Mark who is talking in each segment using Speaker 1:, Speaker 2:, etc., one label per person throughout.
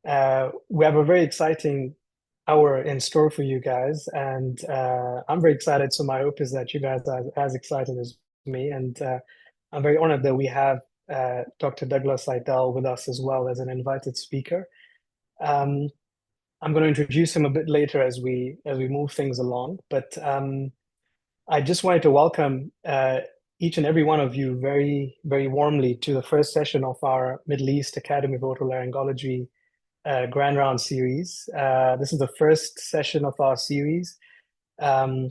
Speaker 1: We have a very exciting hour in store for you guys, and I'm very excited. So my hope is that you guys are as excited as me, and I'm very honored that we have Dr. Douglas Sidell with us as well as an invited speaker. Um, I'm going to introduce him a bit later as we move things along, but I just wanted to welcome each and every one of you very, very warmly to the first session of our Middle East Academy of Otolaryngology Grand Round series. This is the first session of our series. Um,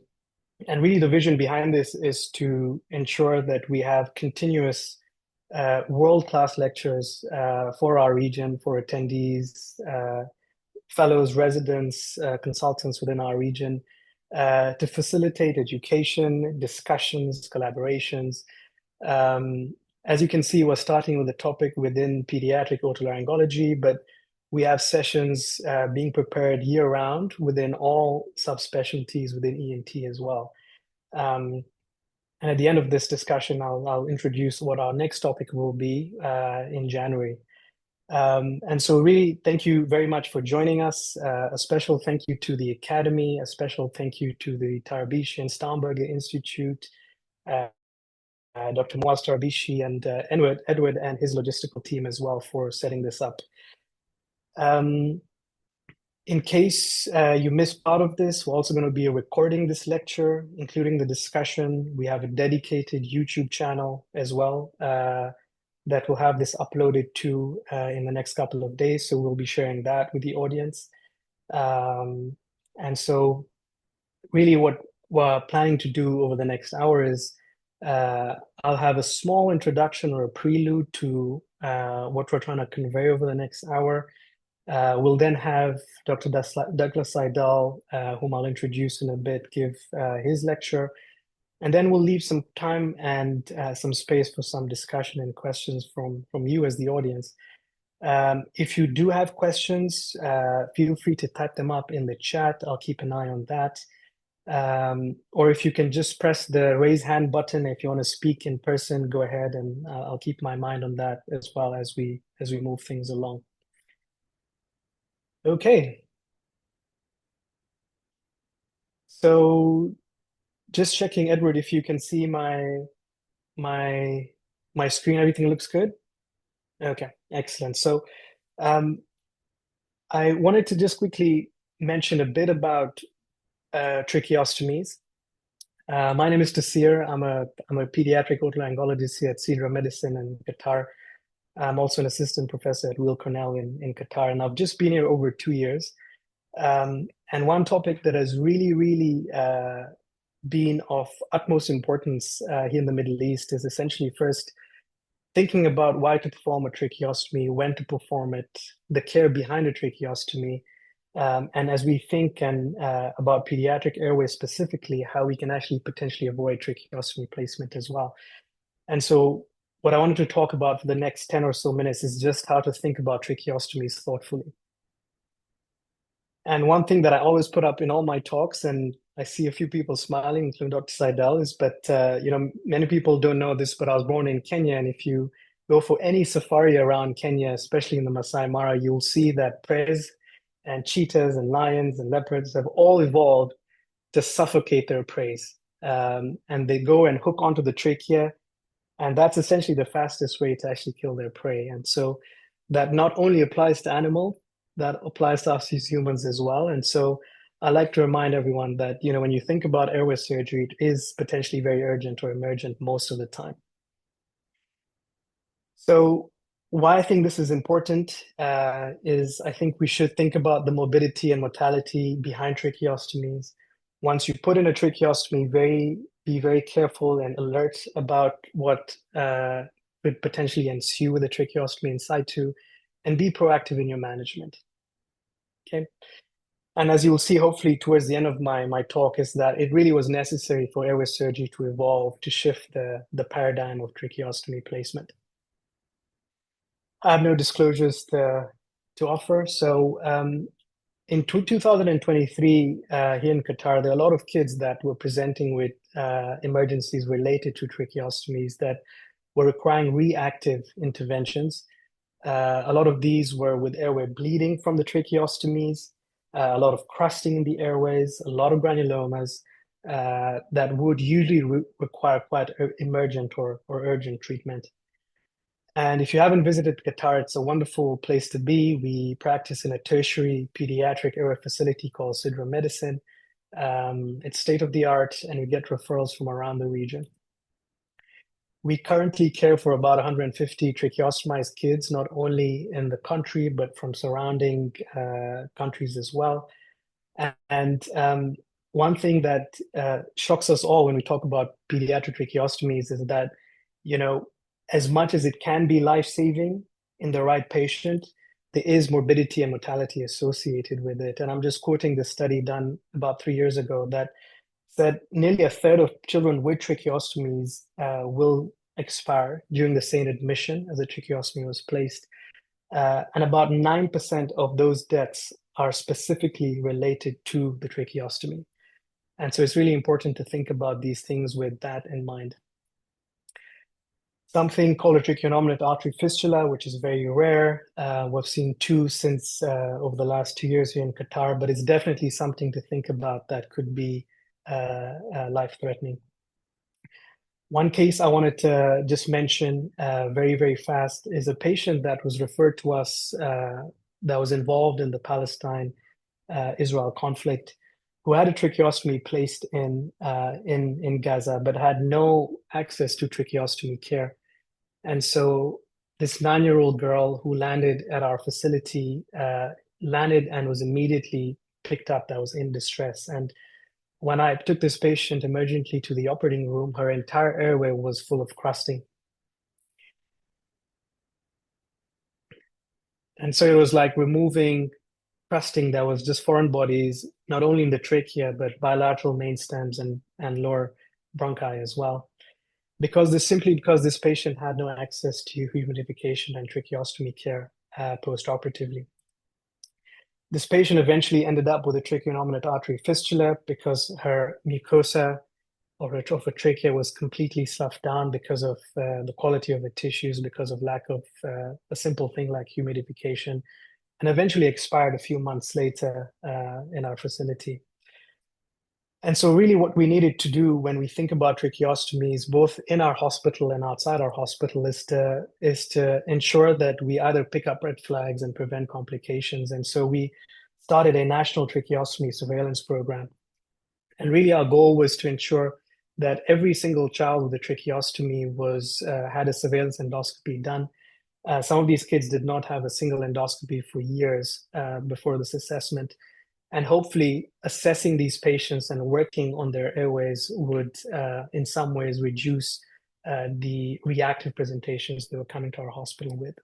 Speaker 1: and really, the vision behind this is to ensure that we have continuous world-class lectures for our region, for attendees, fellows, residents, consultants within our region to facilitate education, discussions, collaborations. As you can see, we're starting with a topic within pediatric otolaryngology, but we have sessions being prepared year round within all subspecialties within ENT as well. And at the end of this discussion, I'll introduce what our next topic will be in January. And so really, thank you very much for joining us. A special thank you to the Academy, a special thank you to the Tarabichi and Stammberger Institute, Dr. Moaz Tarabichi and Edward and his logistical team as well for setting this up. In case you missed part of this, we're also going to be recording this lecture, including the discussion. We have a dedicated YouTube channel as well that will have this uploaded to in the next couple of days. So we'll be sharing that with the audience. And so really what we're planning to do over the next hour is I'll have a small introduction or a prelude to what we're trying to convey over the next hour. We'll then have Dr. Douglas Sidell, whom I'll introduce in a bit, give his lecture. And then we'll leave some time and some space for some discussion and questions from you as the audience. If you do have questions, feel free to type them up in the chat. I'll keep an eye on that. Or if you can just press the raise hand button if you want to speak in person, go ahead, and I'll keep my mind on that as well as we move things along. Okay. So just checking, Edward, if you can see my screen, everything looks good? Okay, excellent. So I wanted to just quickly mention a bit about tracheostomies. My name is Tasir. I'm a pediatric otolaryngologist here at Sidra Medicine in Qatar. I'm also an assistant professor at Weill Cornell in Qatar, and I've just been here over 2 years. And one topic that has really been of utmost importance here in the Middle East is essentially first thinking about why to perform a tracheostomy, when to perform it, the care behind a tracheostomy, and as we think about pediatric airway specifically, how we can actually potentially avoid tracheostomy placement as well. And so what I wanted to talk about for the next 10 or so minutes is just how to think about tracheostomies thoughtfully. And one thing that I always put up in all my talks, and I see a few people smiling, including Dr. Sidell, is, but many people don't know this, but I was born in Kenya, and if you go for any safari around Kenya, especially in the Masai Mara, you'll see that preys and cheetahs and lions and leopards have all evolved to suffocate their prey. And they go and hook onto the trachea, and that's essentially the fastest way to actually kill their prey. And so that not only applies to animals, that applies to us as humans as well. And so I like to remind everyone that, when you think about airway surgery, it is potentially very urgent or emergent most of the time. So why I think this is important is I think we should think about the morbidity and mortality behind tracheostomies. Once you put in a tracheostomy, be very careful and alert about what could potentially ensue with a tracheostomy in situ, and be proactive in your management. Okay. And as you will see, hopefully towards the end of my talk, is that it really was necessary for airway surgery to evolve to shift the paradigm of tracheostomy placement. I have no disclosures to offer. So in 2023, here in Qatar, there are a lot of kids that were presenting with emergencies related to tracheostomies that were requiring reactive interventions. A lot of these were with airway bleeding from the tracheostomies, a lot of crusting in the airways, a lot of granulomas that would usually require quite emergent or urgent treatment. And if you haven't visited Qatar, it's a wonderful place to be. We practice in a tertiary pediatric airway facility called Sidra Medicine. It's state of the art, and we get referrals from around the region. We currently care for about 150 tracheostomized kids, not only in the country, but from surrounding countries as well. And one thing that shocks us all when we talk about pediatric tracheostomies is that, you know, as much as it can be life-saving in the right patient, there is morbidity and mortality associated with it. And I'm just quoting the study done about 3 years ago that said nearly a third of children with tracheostomies will expire during the same admission as a tracheostomy was placed. And about 9% of those deaths are specifically related to the tracheostomy. And so it's really important to think about these things with that in mind. Something called a tracheonominate artery fistula, which is very rare. We've seen 2 since over the last 2 years here in Qatar, but it's definitely something to think about that could be life-threatening. One case I wanted to just mention very, very fast is a patient that was referred to us that was involved in the Palestine-Israel conflict, who had a tracheostomy placed in Gaza, but had no access to tracheostomy care. And so this 9-year-old girl who landed at our facility landed and was immediately picked up that was in distress. And when I took this patient emergently to the operating room, her entire airway was full of crusting. And so it was like removing crusting that was just foreign bodies, not only in the trachea, but bilateral main stems and lower bronchi as well. Because this patient had no access to humidification and tracheostomy care post-operatively. This patient eventually ended up with a tracheonominate artery fistula because her mucosa of her trachea was completely sloughed down because of the quality of the tissues, because of lack of a simple thing like humidification, and eventually expired a few months later in our facility. And so really what we needed to do when we think about tracheostomies, both in our hospital and outside our hospital, is to ensure that we either pick up red flags and prevent complications. And so we started a national tracheostomy surveillance program. And really our goal was to ensure that every single child with a tracheostomy had a surveillance endoscopy done. Some of these kids did not have a single endoscopy for years before this assessment. And hopefully assessing these patients and working on their airways would in some ways reduce the reactive presentations they were coming to our hospital with.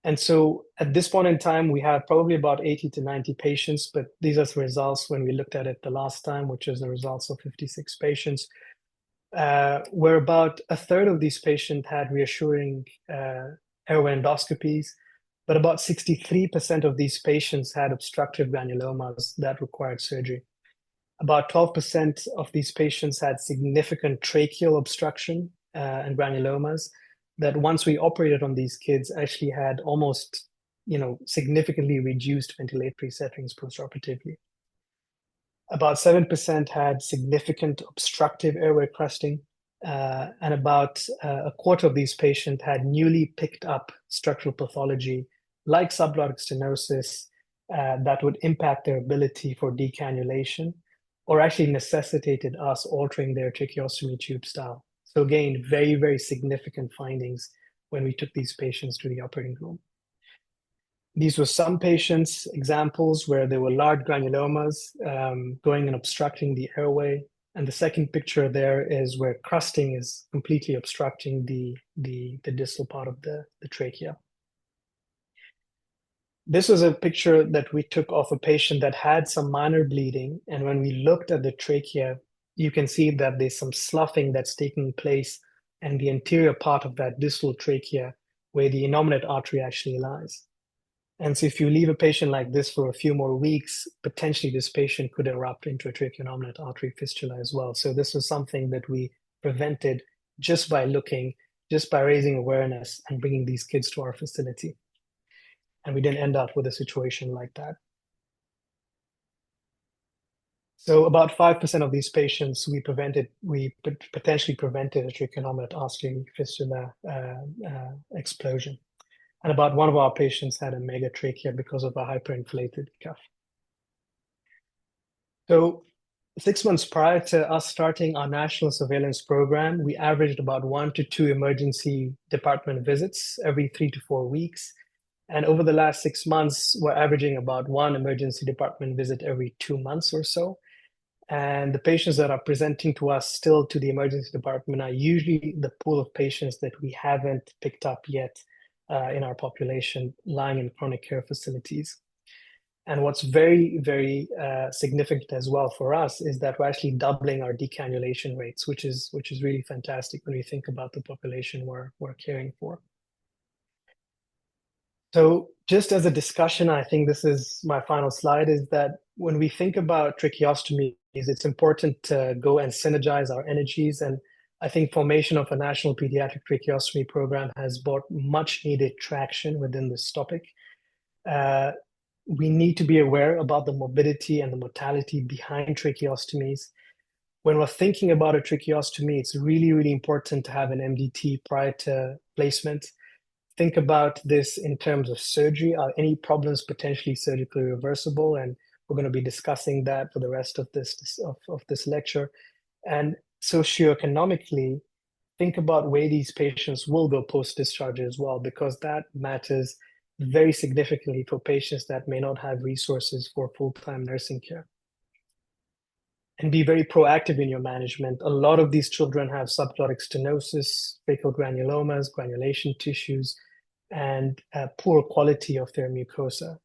Speaker 1: And so at this point in time, we have probably about 80 to 90 patients, but these are the results when we looked at it the last time, which is the results of 56 patients, where about a third of these patients had reassuring airway endoscopies, but about 63% of these patients had obstructive granulomas that required surgery. About 12% of these patients had significant tracheal obstruction and granulomas that once we operated on these kids actually had almost, significantly reduced ventilatory settings postoperatively. About 7% had significant obstructive airway crusting, and about a quarter of these patients had newly picked up structural pathology like subglottic stenosis that would impact their ability for decannulation or actually necessitated us altering their tracheostomy tube style. So again, very, very significant findings when we took these patients to the operating room. These were some patients, examples where there were large granulomas going and obstructing the airway. And the second picture there is where crusting is completely obstructing the distal part of the trachea. This was a picture that we took of a patient that had some minor bleeding. And when we looked at the trachea, you can see that there's some sloughing that's taking place in the anterior part of that distal trachea where the innominate artery actually lies. And so if you leave a patient like this for a few more weeks, potentially this patient could erupt into a tracheonominate artery fistula as well. So this was something that we prevented just by looking just by raising awareness and bringing these kids to our facility. And we didn't end up with a situation like that. So about 5% of these patients we potentially prevented a trichomonoid artery fistula explosion. And about one of our patients had a megatrachea because of a hyperinflated cuff. So 6 months prior to us starting our national surveillance program, we averaged about 1 to 2 emergency department visits every 3 to 4 weeks. And over the last 6 months, we're averaging about 1 emergency department visit every 2 months or so. And the patients that are presenting to us still to the emergency department are usually the pool of patients that we haven't picked up yet in our population lying in chronic care facilities. And what's very, very significant as well for us is that we're actually doubling our decannulation rates, which is really fantastic when we think about the population we're caring for. So just as a discussion, I think this is my final slide, is that when we think about tracheostomies, it's important to go and synergize our energies. And I think formation of a national pediatric tracheostomy program has brought much needed traction within this topic. We need to be aware about the morbidity and the mortality behind tracheostomies. When we're thinking about a tracheostomy, it's really, really important to have an MDT prior to placement. Think about this in terms of surgery. Are any problems potentially surgically reversible? And we're going to be discussing that for the rest of this lecture. And socioeconomically, think about where these patients will go post-discharge as well, because that matters very significantly for patients that may not have resources for full-time nursing care. And be very proactive in your management. A lot of these children have subglottic stenosis, fecal granulomas, granulation tissues, and poor quality of their mucosa.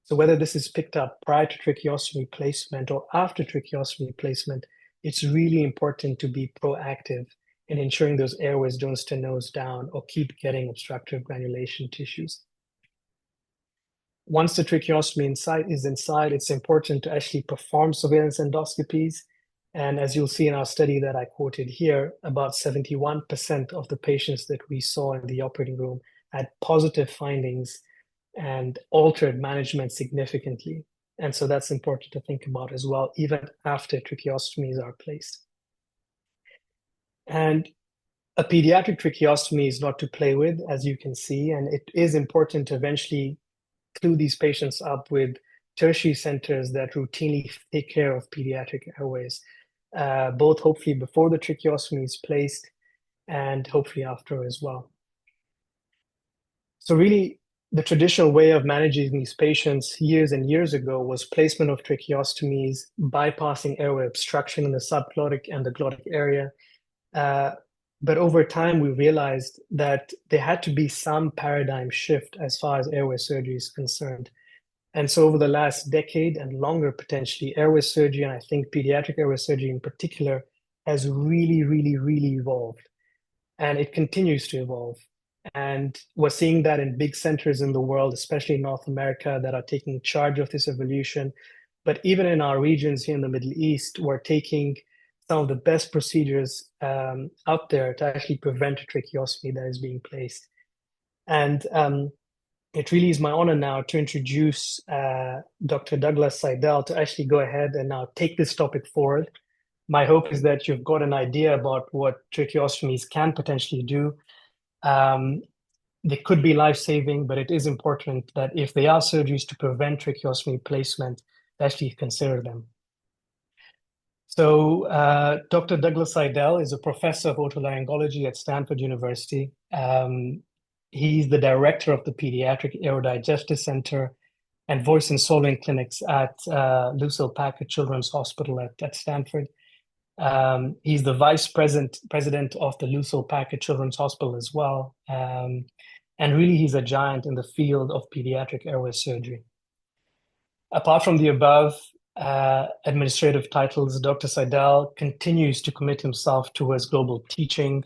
Speaker 1: So whether this is picked up prior to tracheostomy placement or after tracheostomy placement, it's really important to be proactive in ensuring those airways don't stenose down or keep getting obstructive granulation tissues. Once the tracheostomy is inside, it's important to actually perform surveillance endoscopies. And as you'll see in our study that I quoted here, about 71% of the patients that we saw in the operating room had positive findings and altered management significantly. And so that's important to think about as well, even after tracheostomies are placed. And a pediatric tracheostomy is not to play with, as you can see, and it is important to eventually clue these patients up with tertiary centers that routinely take care of pediatric airways, both hopefully before the tracheostomy is placed and hopefully after as well. So really, the traditional way of managing these patients years and years ago was placement of tracheostomies, bypassing airway obstruction in the subglottic and the glottic area. But over time, we realized that there had to be some paradigm shift as far as airway surgery is concerned. And so over the last decade and longer, potentially, airway surgery, and I think pediatric airway surgery in particular, has really, really, really evolved. And it continues to evolve. And we're seeing that in big centers in the world, especially in North America, that are taking charge of this evolution. But even in our regions here in the Middle East, we're taking some of the best procedures out there to actually prevent a tracheostomy that is being placed. And it really is my honor now to introduce Dr. Douglas Sidell to actually go ahead and now take this topic forward. My hope is that you've got an idea about what tracheostomies can potentially do. They could be life-saving, but it is important that if they are surgeries to prevent tracheostomy placement, actually consider them. So Dr. Douglas Sidell is a professor of otolaryngology at Stanford University. He's the director of the Pediatric Aerodigestive Center and voice and swallowing clinics at Lucille Packard Children's Hospital at Stanford. He's the vice president of the Lucille Packard Children's Hospital as well. And really, he's a giant in the field of pediatric airway surgery. Apart from the above administrative titles, Dr. Sidell continues to commit himself towards global teaching,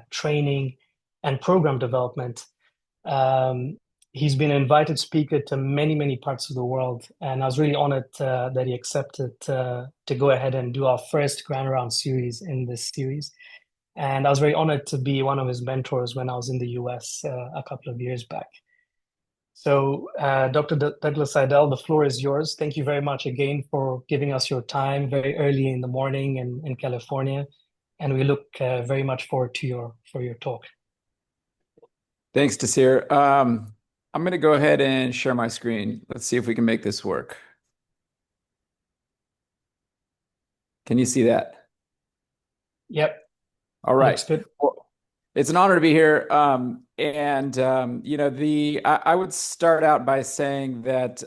Speaker 1: training, and program development. He's been an invited speaker to many, many parts of the world, and I was really honored that he accepted to go ahead and do our first Grand Round series in this series. And I was very honored to be one of his mentors when I was in the US a couple of years back. So, Dr. Douglas Sidell, the floor is yours. Thank you very much again for giving us your time very early in the morning in California. And we look very much forward to your talk.
Speaker 2: Thanks, Tasir. I'm going to go ahead and share my screen. Let's see if we can make this work. Can you see that?
Speaker 1: Yep.
Speaker 2: All right.
Speaker 1: Looks good.
Speaker 2: Well, it's an honor to be here. I would start out by saying that,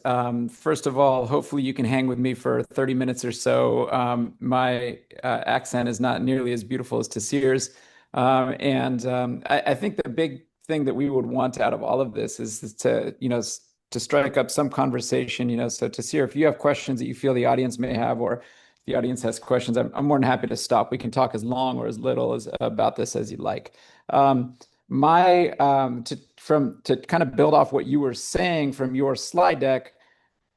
Speaker 2: first of all, hopefully you can hang with me for 30 minutes or so. My accent is not nearly as beautiful as Tasir's. I think the big thing that we would want out of all of this is to strike up some conversation, so Tasir, if you have questions that you feel the audience may have, or if the audience has questions, I'm more than happy to stop. We can talk as long or as little as about this as you'd like. To kind of build off what you were saying from your slide deck,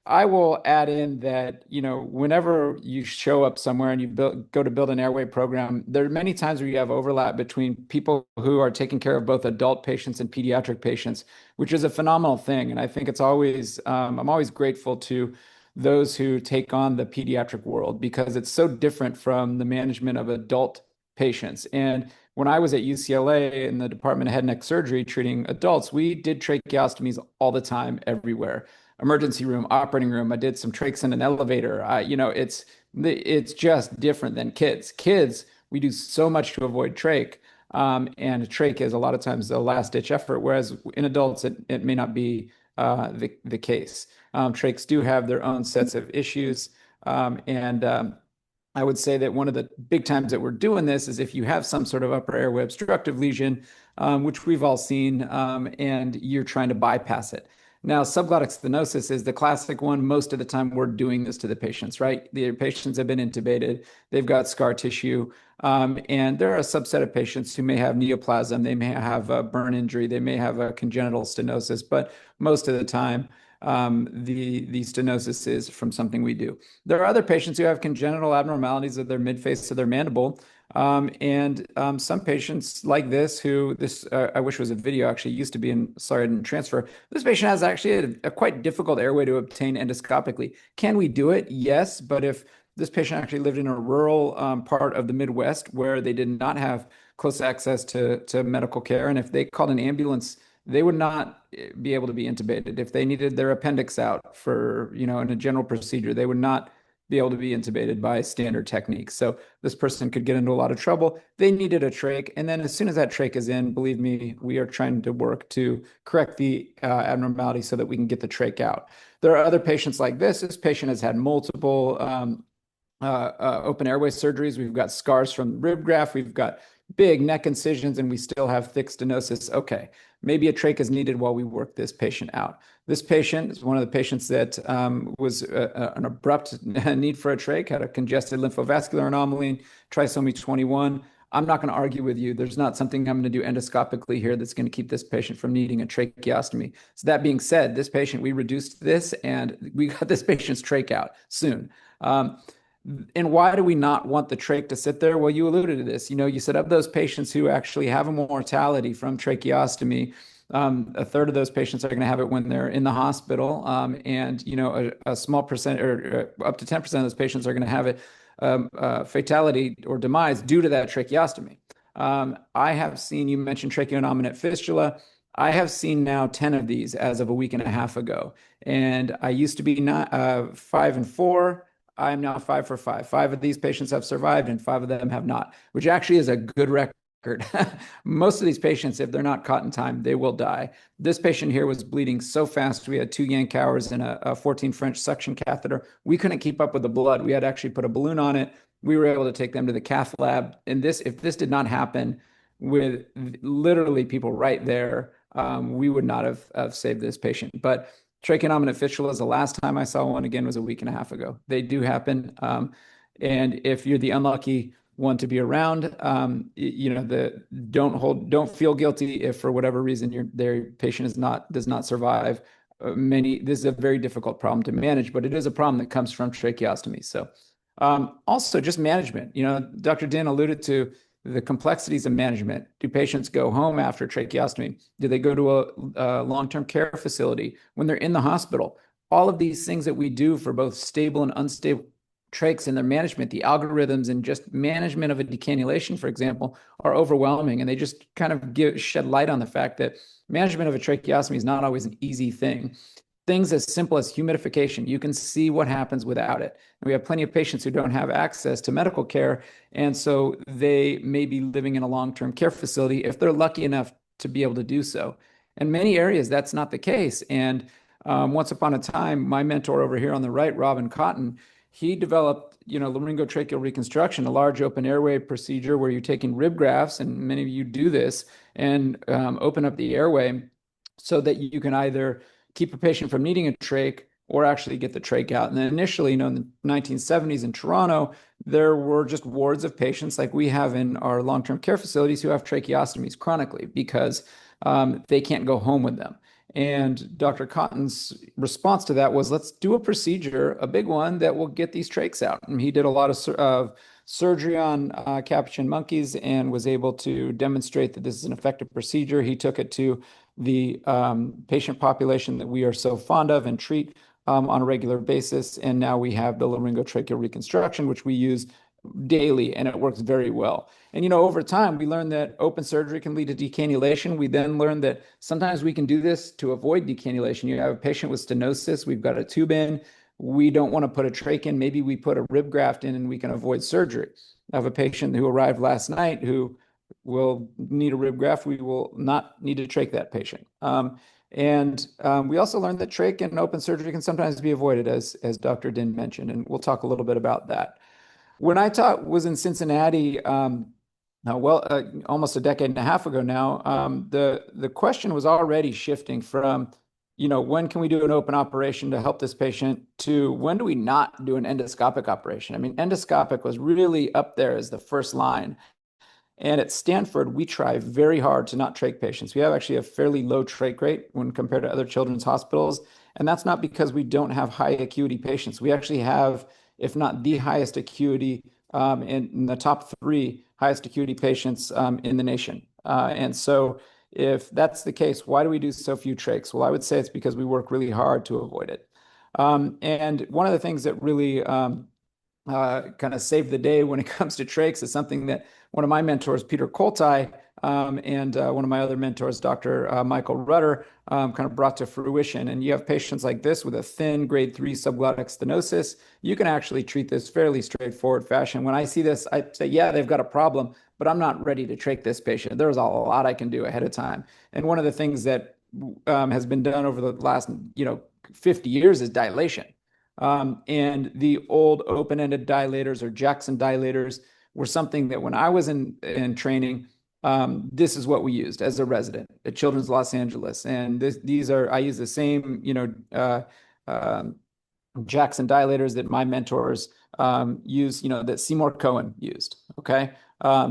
Speaker 2: I will add in that, whenever you show up somewhere and you go to build an airway program, there are many times where you have overlap between people who are taking care of both adult patients and pediatric patients, which is a phenomenal thing. And I think it's always, I'm always grateful to those who take on the pediatric world because it's so different from the management of adult patients. And when I was at UCLA in the Department of Head and Neck Surgery treating adults, we did tracheostomies all the time, everywhere. Emergency room, operating room. I did some trachs in an elevator. It's just different than kids. Kids, we do so much to avoid trach, and a trach is a lot of times the last ditch effort. Whereas in adults, it may not be the case. Trachs do have their own sets of issues, and I would say that one of the big times that we're doing this is if you have some sort of upper airway obstructive lesion, which we've all seen, and you're trying to bypass it. Now, subglottic stenosis is the classic one. Most of the time, we're doing this to the patients, right? The patients have been intubated, they've got scar tissue, and there are a subset of patients who may have neoplasm, they may have a burn injury, they may have a congenital stenosis, but most of the time, the stenosis is from something we do. There are other patients who have congenital abnormalities of their midface to their mandible. Some patients like this, I wish was a video, actually used to be sorry, I didn't transfer. This patient has actually a quite difficult airway to obtain endoscopically. Can we do it? Yes, but if this patient actually lived in a rural part of the Midwest where they did not have close access to medical care, and if they called an ambulance, they would not be able to be intubated. If they needed their appendix out for, in a general procedure, they would not be able to be intubated by standard techniques. So this person could get into a lot of trouble. They needed a trach. And then as soon as that trach is in, believe me, we are trying to work to correct the abnormality so that we can get the trach out. There are other patients like this. This patient has had multiple open airway surgeries. We've got scars from rib graft. We've got big neck incisions, and we still have thick stenosis. Okay, maybe a trach is needed while we work this patient out. This patient is one of the patients that was an abrupt need for a trach, had a congested lymphovascular anomaly, trisomy 21. I'm not going to argue with you. There's not something I'm going to do endoscopically here that's going to keep this patient from needing a tracheostomy. So that being said, this patient, we reduced this and we got this patient's trach out soon. And why do we not want the trach to sit there? Well, you alluded to this. You said of those patients who actually have a mortality from tracheostomy, a third of those patients are going to have it when they're in the hospital. A small percent or up to 10% of those patients are going to have it fatality or demise due to that tracheostomy. I have seen, you mentioned tracheonominate fistula. I have seen now 10 of these as of a week and a half ago. And I used to be 5 and 4. I'm now 5 for 5. 5 of these patients have survived and 5 of them have not, which actually is a good record. Most of these patients, if they're not caught in time, they will die. This patient here was bleeding so fast. We had 2 yank hours and a 14 French suction catheter. We couldn't keep up with the blood. We had to actually put a balloon on it. We were able to take them to the cath lab. And if this did not happen with literally people right there, we would not have saved this patient. But tracheonominate fistula is the last time I saw one, again, was a week and a half ago. They do happen. And if you're the unlucky one to be around, don't feel guilty if for whatever reason their patient does not survive. This is a very difficult problem to manage, but it is a problem that comes from tracheostomy. So also just management. Dr. Din alluded to, the complexities of management. Do patients go home after tracheostomy? Do they go to a long-term care facility when they're in the hospital? All of these things that we do for both stable and unstable trachs and their management, the algorithms and just management of a decannulation, for example, are overwhelming. And they just kind of shed light on the fact that management of a tracheostomy is not always an easy thing. Things as simple as humidification, you can see what happens without it. And we have plenty of patients who don't have access to medical care, and so they may be living in a long-term care facility if they're lucky enough to be able to do so. In many areas, that's not the case. And once upon a time, my mentor over here on the right, Robin Cotton, he developed, laryngotracheal reconstruction, a large open airway procedure where you're taking rib grafts, and many of you do this, and open up the airway so that you can either keep a patient from needing a trach or actually get the trach out. And then initially, in the 1970s in Toronto, there were just wards of patients like we have in our long-term care facilities who have tracheostomies chronically because they can't go home with them. And Dr. Cotton's response to that was, let's do a procedure, a big one, that will get these trachs out. And he did a lot of surgery on capuchin monkeys and was able to demonstrate that this is an effective procedure. He took it to the patient population that we are so fond of and treat on a regular basis. And now we have the laryngotracheal reconstruction, which we use daily, and it works very well. And, over time, we learned that open surgery can lead to decannulation. We then learned that sometimes we can do this to avoid decannulation. You have a patient with stenosis, we've got a tube in, we don't want to put a trach in, maybe we put a rib graft in and we can avoid surgery. I have a patient who arrived last night who will need a rib graft. We will not need to trach that patient. We also learned that trach and open surgery can sometimes be avoided, as Dr. Din mentioned, and we'll talk a little bit about that. When I was in Cincinnati, almost a decade and a half ago now, the question was already shifting from, when can we do an open operation to help this patient to when do we not do an endoscopic operation? I mean, endoscopic was really up there as the first line. And at Stanford, we try very hard to not trach patients. We have actually a fairly low trach rate when compared to other children's hospitals. And that's not because we don't have high acuity patients. We actually have, if not the highest acuity, in the top 3 highest acuity patients in the nation. And so if that's the case, why do we do so few trachs? Well, I would say it's because we work really hard to avoid it. And one of the things that really kind of saved the day when it comes to trachs is something that one of my mentors, Peter Koltai, and one of my other mentors, Dr. Michael Rutter, kind of brought to fruition. And you have patients like this with a thin grade 3 subglottic stenosis. You can actually treat this fairly straightforward fashion. When I see this, I say, yeah, they've got a problem, but I'm not ready to trach this patient. There's a lot I can do ahead of time. And one of the things that has been done over the last 50 years is dilation. And the old open-ended dilators or Jackson dilators were something that when I was in training, this is what we used as a resident at Children's Los Angeles. And I use the same, Jackson dilators that my mentors use, that Seymour Cohen used. Okay.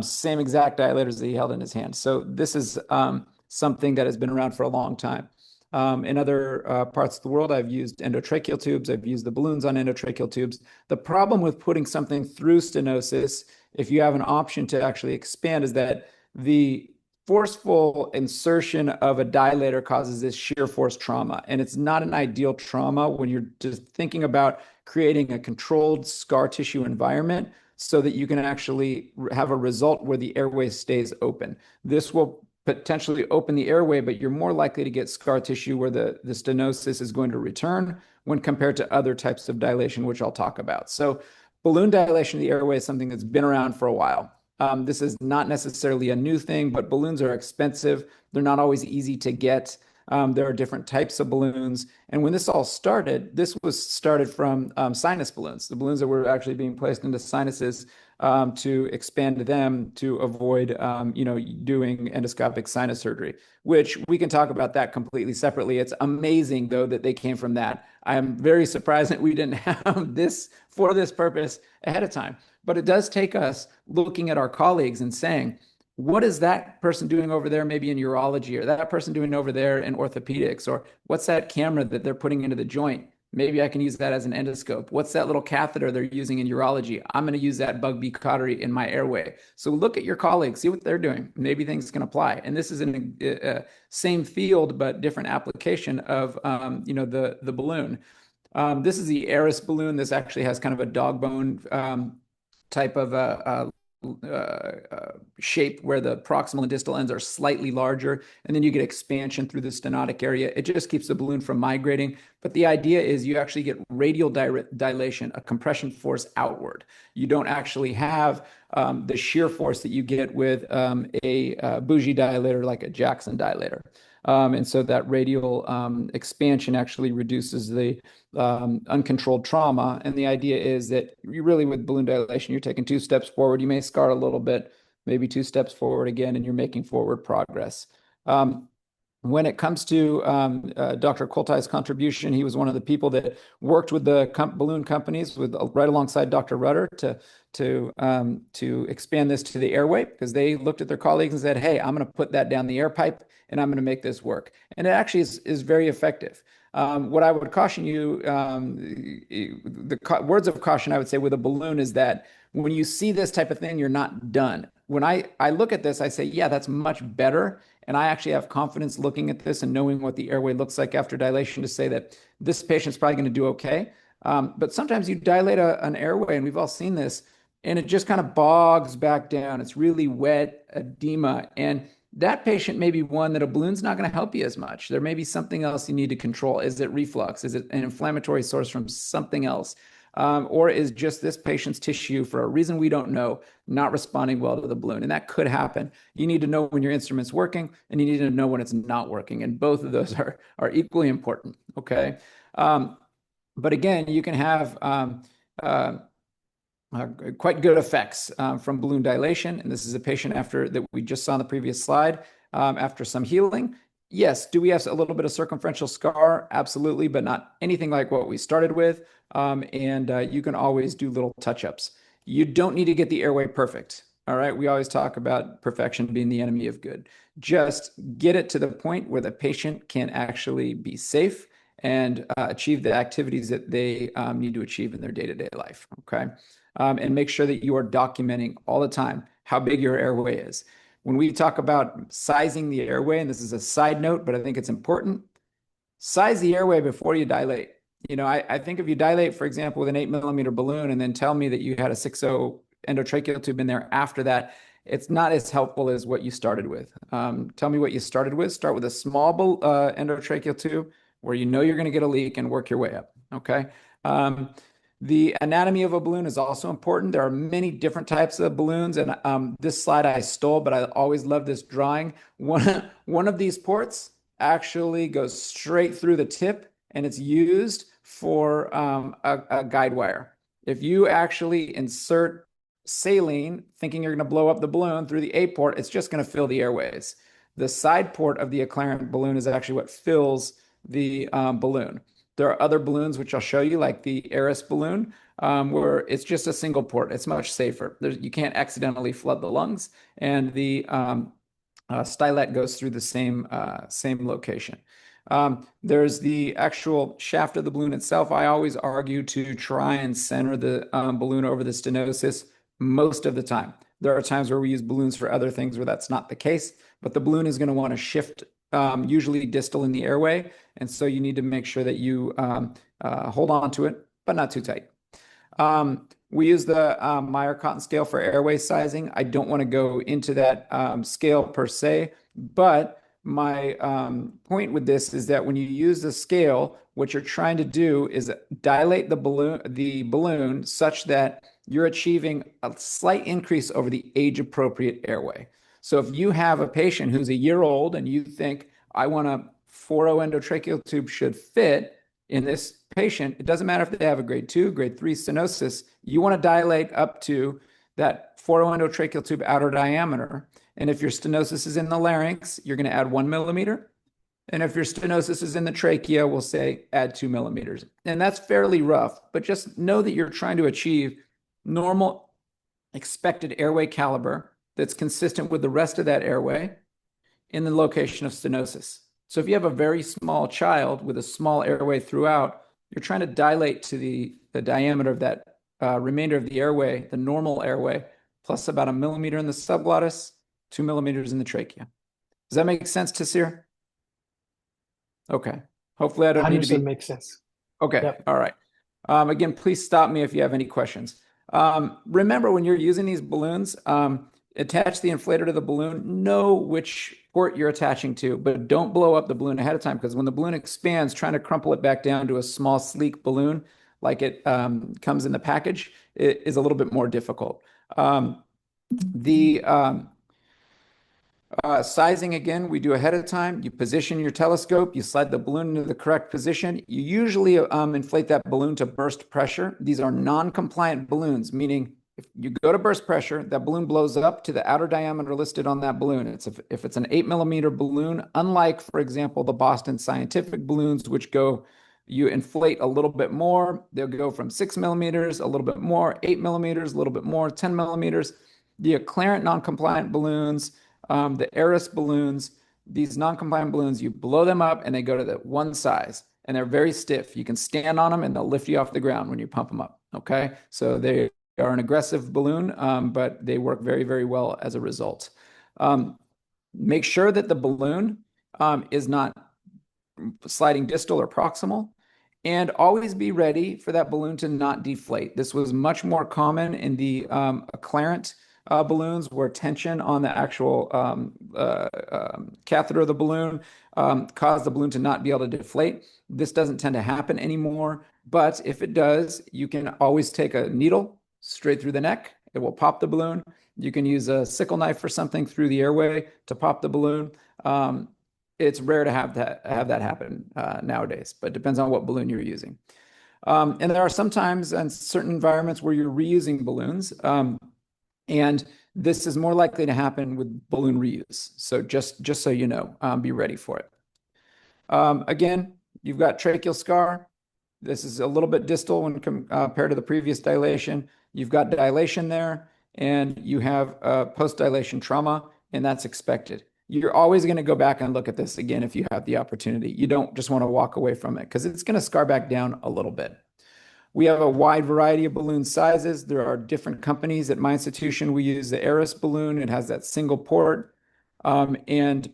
Speaker 2: Same exact dilators that he held in his hand. So this is something that has been around for a long time. In other parts of the world, I've used endotracheal tubes. I've used the balloons on endotracheal tubes. The problem with putting something through stenosis, if you have an option to actually expand, is that the forceful insertion of a dilator causes this shear force trauma. And it's not an ideal trauma when you're just thinking about creating a controlled scar tissue environment so that you can actually have a result where the airway stays open. This will potentially open the airway, but you're more likely to get scar tissue where the stenosis is going to return when compared to other types of dilation, which I'll talk about. So balloon dilation of the airway is something that's been around for a while. This is not necessarily a new thing, but balloons are expensive. They're not always easy to get. There are different types of balloons. And when this all started, this was started from sinus balloons, the balloons that were actually being placed into sinuses to expand them to avoid, doing endoscopic sinus surgery, which we can talk about that completely separately. It's amazing, though, that they came from that. I am very surprised that we didn't have this for this purpose ahead of time. But it does take us looking at our colleagues and saying, what is that person doing over there, maybe in urology, or that person doing over there in orthopedics, or what's that camera that they're putting into the joint? Maybe I can use that as an endoscope. What's that little catheter they're using in urology? I'm going to use that bug beak cautery in my airway. So look at your colleagues, see what they're doing. Maybe things can apply. And this is in a same field, but different application of, the balloon. This is the Eris balloon. This actually has kind of a dog bone type of shape where the proximal and distal ends are slightly larger, and then you get expansion through the stenotic area. It just keeps the balloon from migrating. But the idea is you actually get radial dilation, a compression force outward. You don't actually have the shear force that you get with a bougie dilator like a Jackson dilator. And so that radial expansion actually reduces the uncontrolled trauma. And the idea is that you really, with balloon dilation, you're taking 2 steps forward. You may scar a little bit, maybe 2 steps forward again, and you're making forward progress. When it comes to Dr. Koltai's contribution, he was one of the people that worked with the balloon companies right alongside Dr. Rudder to expand this to the airway, because they looked at their colleagues and said, hey, I'm going to put that down the air pipe and I'm going to make this work. And it actually is very effective. What I would caution you, the words of caution I would say with a balloon is that when you see this type of thing, you're not done. When I look at this, I say, yeah, that's much better. And I actually have confidence looking at this and knowing what the airway looks like after dilation to say that this patient's probably going to do okay. But sometimes you dilate an airway, and we've all seen this, and it just kind of bogs back down. It's really wet edema. And that patient may be one that a balloon's not going to help you as much. There may be something else you need to control. Is it reflux? Is it an inflammatory source from something else? Or is just this patient's tissue, for a reason we don't know, not responding well to the balloon? And that could happen. You need to know when your instrument's working, and you need to know when it's not working. And both of those are equally important, okay? But again, you can have quite good effects from balloon dilation. And this is a patient that we just saw on the previous slide, after some healing. Yes, do we have a little bit of circumferential scar? Absolutely, but not anything like what we started with. And you can always do little touch-ups. You don't need to get the airway perfect. All right, we always talk about perfection being the enemy of good. Just get it to the point where the patient can actually be safe and achieve the activities that they need to achieve in their day-to-day life, okay? And make sure that you are documenting all the time how big your airway is. When we talk about sizing the airway, and this is a side note, but I think it's important, size the airway before you dilate. I think if you dilate, for example, with an 8 millimeter balloon and then tell me that you had a 6.0 endotracheal tube in there after that, it's not as helpful as what you started with. Tell me what you started with. Start with a small endotracheal tube where you know you're going to get a leak and work your way up, okay? The anatomy of a balloon is also important. There are many different types of balloons, and this slide I stole, but I always love this drawing. One of these ports actually goes straight through the tip, and it's used for a guide wire. If you actually insert saline, thinking you're going to blow up the balloon through the A port, it's just going to fill the airways. The side port of the acclarant balloon is actually what fills the balloon. There are other balloons, which I'll show you, like the Eris balloon, where it's just a single port. It's much safer. You can't accidentally flood the lungs, and the stylet goes through the same location. There's the actual shaft of the balloon itself. I always argue to try and center the balloon over the stenosis most of the time. There are times where we use balloons for other things where that's not the case, but the balloon is going to want to shift usually distal in the airway. And so you need to make sure that you hold on to it, but not too tight. We use the Meyer Cotton scale for airway sizing. I don't want to go into that scale per se, but my point with this is that when you use the scale, what you're trying to do is dilate the balloon such that you're achieving a slight increase over the age-appropriate airway. So if you have a patient who's a year old and you think, I want a 4.0 endotracheal tube should fit in this patient, it doesn't matter if they have a grade 2, grade 3 stenosis, you want to dilate up to that 4.0 endotracheal tube outer diameter. And if your stenosis is in the larynx, you're going to add 1 millimeter. And if your stenosis is in the trachea, we'll say add 2 millimeters. And that's fairly rough, but just know that you're trying to achieve normal expected airway caliber that's consistent with the rest of that airway in the location of stenosis. So if you have a very small child with a small airway throughout, you're trying to dilate to the diameter of that remainder of the airway, the normal airway, plus about 1 millimeter in the subglottis, 2 millimeters in the trachea. Does that make sense, Tassir? Okay. Hopefully I don't need to
Speaker 1: 100%
Speaker 2: be.
Speaker 1: makes sense.
Speaker 2: Okay.
Speaker 1: Yep.
Speaker 2: All right. Again, please stop me if you have any questions. Remember, when you're using these balloons, attach the inflator to the balloon. Know which port you're attaching to, but don't blow up the balloon ahead of time, because when the balloon expands, trying to crumple it back down to a small, sleek balloon like it comes in the package, it is a little bit more difficult. The sizing, again, we do ahead of time. You position your telescope, you slide the balloon into the correct position. You usually inflate that balloon to burst pressure. These are non-compliant balloons, meaning if you go to burst pressure, that balloon blows up to the outer diameter listed on that balloon. If it's an 8 millimeter balloon, unlike, for example, the Boston Scientific balloons, which you inflate a little bit more, they'll go from 6 millimeters, a little bit more, 8 millimeters, a little bit more, 10 millimeters. The Acclarent non-compliant balloons, the Eris balloons, these non-compliant balloons, you blow them up and they go to the one size, and they're very stiff. You can stand on them and they'll lift you off the ground when you pump them up. Okay, so they are an aggressive balloon, but they work very, very well as a result. Make sure that the balloon is not sliding distal or proximal, and always be ready for that balloon to not deflate. This was much more common in the Acclarent balloons, where tension on the actual catheter of the balloon caused the balloon to not be able to deflate. This doesn't tend to happen anymore, but if it does, you can always take a needle straight through the neck. It will pop the balloon. You can use a sickle knife or something through the airway to pop the balloon. It's rare to have that happen nowadays, but it depends on what balloon you're using. And there are sometimes in certain environments where you're reusing balloons, and this is more likely to happen with balloon reuse. So just so you know, be ready for it. Again, you've got tracheal scar. This is a little bit distal when compared to the previous dilation. You've got dilation there, and you have post-dilation trauma, and that's expected. You're always going to go back and look at this again if you have the opportunity. You don't just want to walk away from it, because it's going to scar back down a little bit. We have a wide variety of balloon sizes. There are different companies. At my institution, we use the Eris balloon. It has that single port. And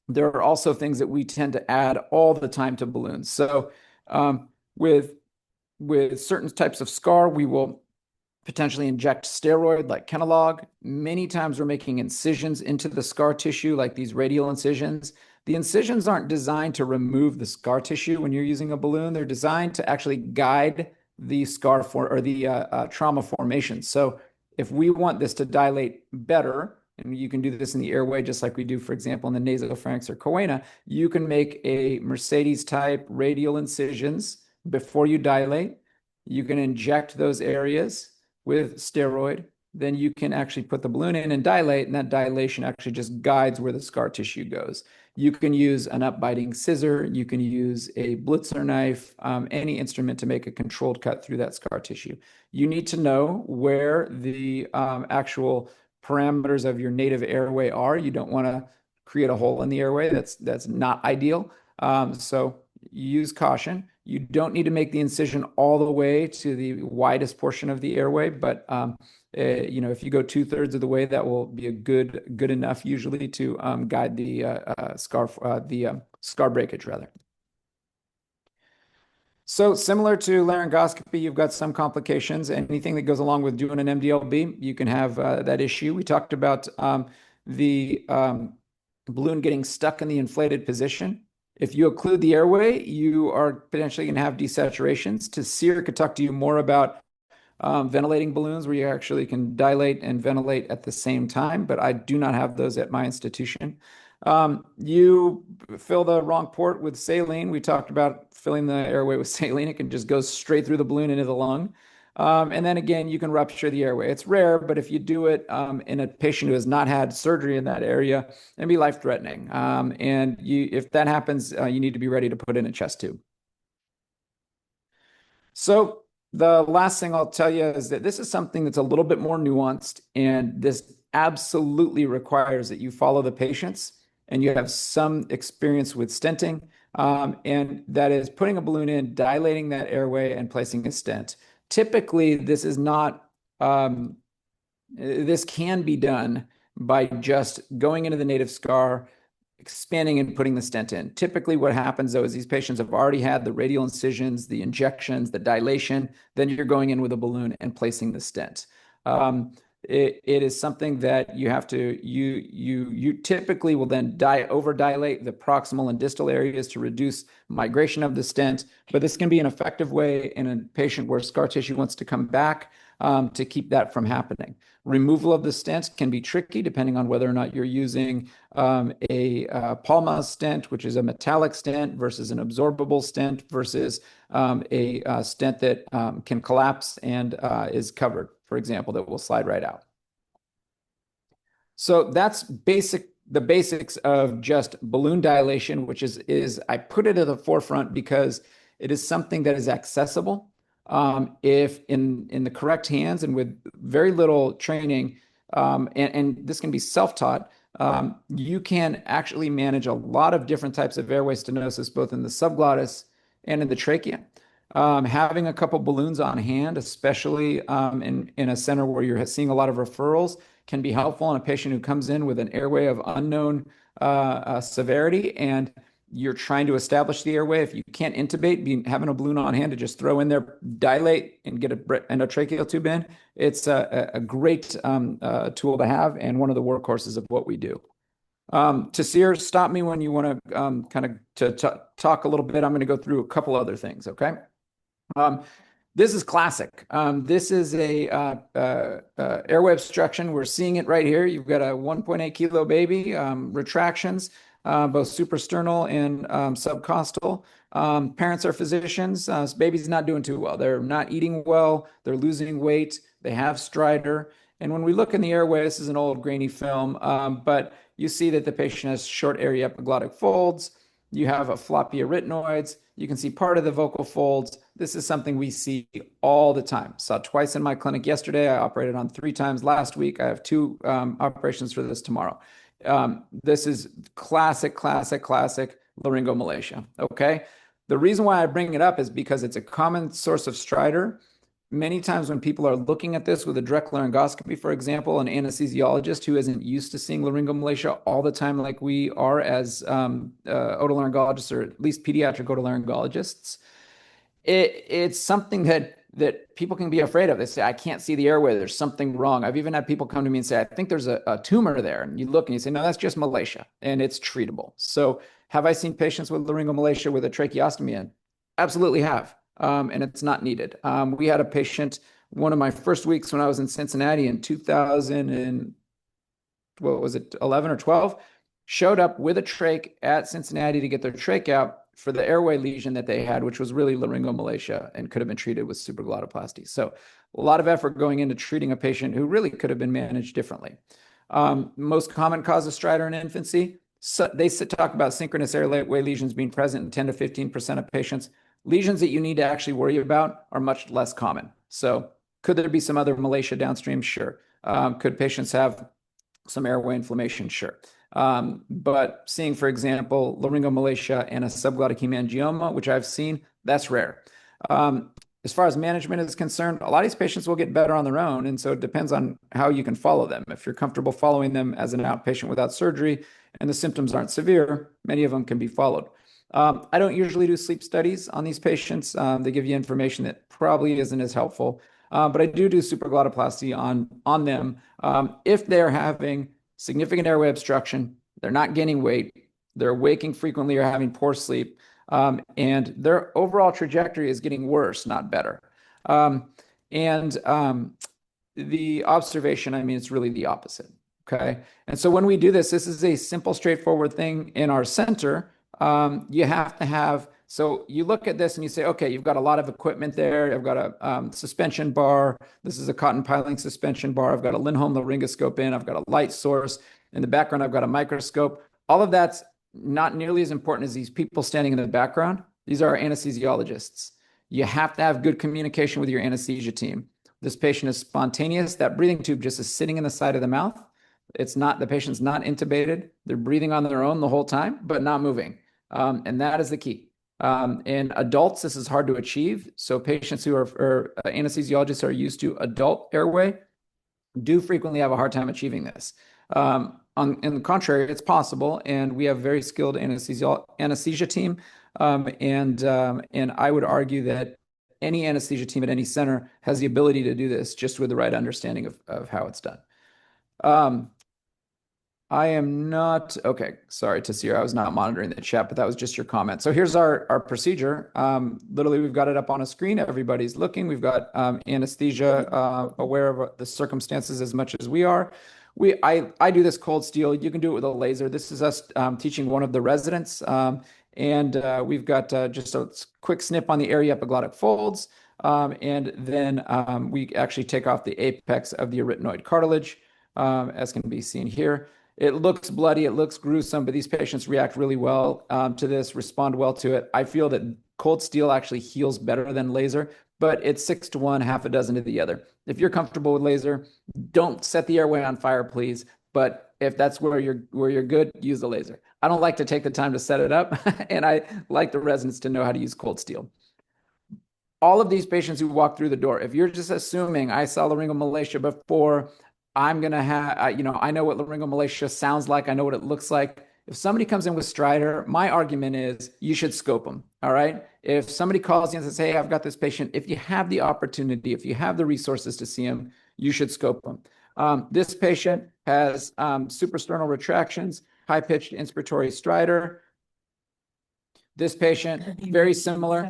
Speaker 2: there are also things that we tend to add all the time to balloons. So with certain types of scar, we will potentially inject steroid like Kenalog. Many times we're making incisions into the scar tissue, like these radial incisions. The incisions aren't designed to remove the scar tissue when you're using a balloon. They're designed to actually guide the scar or the trauma formation. So if we want this to dilate better, and you can do this in the airway just like we do, for example, in the nasopharynx or choana, you can make a Mercedes type radial incisions before you dilate. You can inject those areas with steroid. Then you can actually put the balloon in and dilate, and that dilation actually just guides where the scar tissue goes. You can use an upbiting scissor. You can use a blitzer knife, any instrument to make a controlled cut through that scar tissue. You need to know where the actual parameters of your native airway are. You don't want to create a hole in the airway. That's not ideal. So use caution. You don't need to make the incision all the way to the widest portion of the airway, but if you go 2/3 of the way, that will be a good enough usually to guide the scar breakage rather. So similar to laryngoscopy, you've got some complications. Anything that goes along with doing an MDLB, you can have that issue. We talked about the balloon getting stuck in the inflated position. If you occlude the airway, you are potentially going to have desaturations. Tassir could talk to you more about ventilating balloons, where you actually can dilate and ventilate at the same time, but I do not have those at my institution. You fill the wrong port with saline. We talked about filling the airway with saline. It can just go straight through the balloon into the lung. And then again, you can rupture the airway. It's rare, but if you do it in a patient who has not had surgery in that area, it can be life-threatening. And if that happens, you need to be ready to put in a chest tube. So the last thing I'll tell you is that this is something that's a little bit more nuanced, and this absolutely requires that you follow the patients and you have some experience with stenting. and that is putting a balloon in, dilating that airway, and placing a stent. Typically, this is not, this can be done by just going into the native scar, expanding and putting the stent in. Typically what happens though is these patients have already had the radial incisions, the injections, the dilation, then you're going in with a balloon and placing the stent. It is something that you have to, you typically will then over dilate the proximal and distal areas to reduce migration of the stent, but this can be an effective way in a patient where scar tissue wants to come back to keep that from happening. Removal of the stent can be tricky depending on whether or not you're using a Palma stent, which is a metallic stent, versus an absorbable stent, versus a stent that can collapse and is covered, for example, that will slide right out. So that's the basics of just balloon dilation, which is I put it at the forefront because it is something that is accessible. If in the correct hands and with very little training, and this can be self-taught, you can actually manage a lot of different types of airway stenosis, both in the subglottis and in the trachea. Having a couple balloons on hand, especially in a center where you're seeing a lot of referrals, can be helpful in a patient who comes in with an airway of unknown severity, and you're trying to establish the airway. If you can't intubate, having a balloon on hand to just throw in there, dilate, and get an endotracheal tube in, it's a great tool to have and one of the workhorses of what we do. Tasir, stop me when you want to kind of talk a little bit. I'm going to go through a couple other things, okay? This is classic. This is a airway obstruction. We're seeing it right here. You've got a 1.8 kilo baby, retractions, both suprasternal and subcostal. Parents are physicians. This baby's not doing too well. They're not eating well. They're losing weight. They have stridor. And when we look in the airway, this is an old grainy film, but you see that the patient has short area epiglottic folds. You have a floppy arytenoids. You can see part of the vocal folds. This is something we see all the time. Saw twice in my clinic yesterday. I operated on 3 times last week. I have 2 operations for this tomorrow. This is classic laryngomalacia, okay? The reason why I bring it up is because it's a common source of stridor. Many times when people are looking at this with a direct laryngoscopy, for example, an anesthesiologist who isn't used to seeing laryngomalacia all the time like we are as otolaryngologists, or at least pediatric otolaryngologists, it's something that people can be afraid of. They say, I can't see the airway. There's something wrong. I've even had people come to me and say, I think there's a tumor there. And you look and you say, no, that's just malacia and it's treatable. So have I seen patients with laryngomalacia with a tracheostomy in? Absolutely have. And it's not needed. We had a patient, one of my first weeks when I was in Cincinnati in 2000 and what was it, 11 or 12, showed up with a trach at Cincinnati to get their trach out for the airway lesion that they had, which was really laryngomalacia and could have been treated with supraglottoplasty. So a lot of effort going into treating a patient who really could have been managed differently. Most common cause of stridor in infancy, so they talk about synchronous airway lesions being present in 10 to 15% of patients. Lesions that you need to actually worry about are much less common. So could there be some other malacia downstream? Sure. Could patients have some airway inflammation? Sure. But seeing, for example, laryngomalacia and a subglottic hemangioma, which I've seen, that's rare. As far as management is concerned, a lot of these patients will get better on their own. And so it depends on how you can follow them. If you're comfortable following them as an outpatient without surgery and the symptoms aren't severe, many of them can be followed. I don't usually do sleep studies on these patients. They give you information that probably isn't as helpful. But I do supraglottoplasty on them. If they're having significant airway obstruction, they're not gaining weight, they're waking frequently or having poor sleep, and their overall trajectory is getting worse, not better. The observation, I mean, it's really the opposite, okay? And so when we do this is a simple, straightforward thing in our center. You have to have, so you look at this and you say, okay, you've got a lot of equipment there. I've got a suspension bar. This is a cotton piling suspension bar. I've got a Lindholm laryngoscope in. I've got a light source. In the background, I've got a microscope. All of that's not nearly as important as these people standing in the background. These are our anesthesiologists. You have to have good communication with your anesthesia team. This patient is spontaneous. That breathing tube just is sitting in the side of the mouth. It's not, the patient's not intubated. They're breathing on their own the whole time, but not moving. And that is the key. In adults, this is hard to achieve. So patients who are anesthesiologists are used to adult airway do frequently have a hard time achieving this. In the contrary, it's possible, and we have a very skilled anesthesia team. And I would argue that any anesthesia team at any center has the ability to do this just with the right understanding of how it's done. I am not, okay, sorry, Tassir, I was not monitoring the chat, but that was just your comment. So here's our procedure. Literally, we've got it up on a screen. Everybody's looking. We've got anesthesia aware of the circumstances as much as we are. I do this cold steel. You can do it with a laser. This is us teaching one of the residents. We've got just a quick snip on the area epiglottic folds. And then we actually take off the apex of the arytenoid cartilage, as can be seen here. It looks bloody, it looks gruesome, but these patients react really well to this, respond well to it. I feel that cold steel actually heals better than laser, but it's 6 to 1, half a dozen to the other. If you're comfortable with laser, don't set the airway on fire, please. But if that's where you're good, use the laser. I don't like to take the time to set it up, and I like the residents to know how to use cold steel. All of these patients who walk through the door, if you're just assuming I saw laryngomalacia before, I'm going to have, I know what laryngomalacia sounds like. I know what it looks like. If somebody comes in with stridor, my argument is you should scope them. All right. If somebody calls you and says, hey, I've got this patient, if you have the opportunity, if you have the resources to see him, you should scope them. This patient has suprasternal retractions, high-pitched inspiratory stridor. This patient, very similar.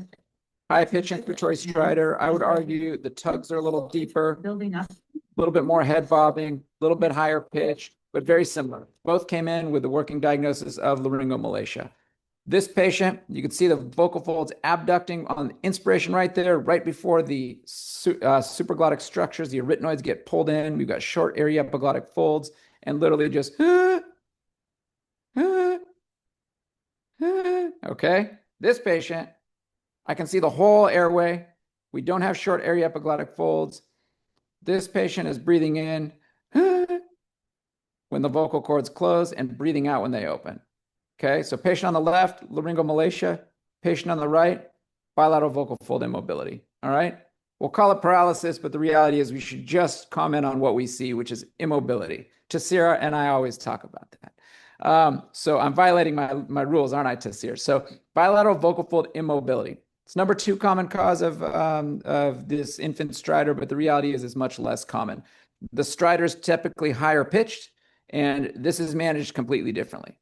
Speaker 2: High-pitched inspiratory stridor. I would argue the tugs are a little deeper. Building up. A little bit more head bobbing, a little bit higher pitch, but very similar. Both came in with the working diagnosis of laryngomalacia. This patient, you can see the vocal folds abducting on inspiration right there, right before the supraglottic structures, the arytenoids get pulled in. We've got short area epiglottic folds and literally just, okay. This patient, I can see the whole airway. We don't have short area epiglottic folds. This patient is breathing in when the vocal cords close and breathing out when they open. Okay, so patient on the left, laryngomalacia. Patient on the right, bilateral vocal fold immobility. All right, we'll call it paralysis, but the reality is we should just comment on what we see, which is immobility. Tassir and I always talk about that. So I'm violating my rules, aren't I, Tassir? So bilateral vocal fold immobility. It's number 2 common cause of this infant stridor, but the reality is it's much less common. The stridor is typically higher pitched, and this is managed completely differently.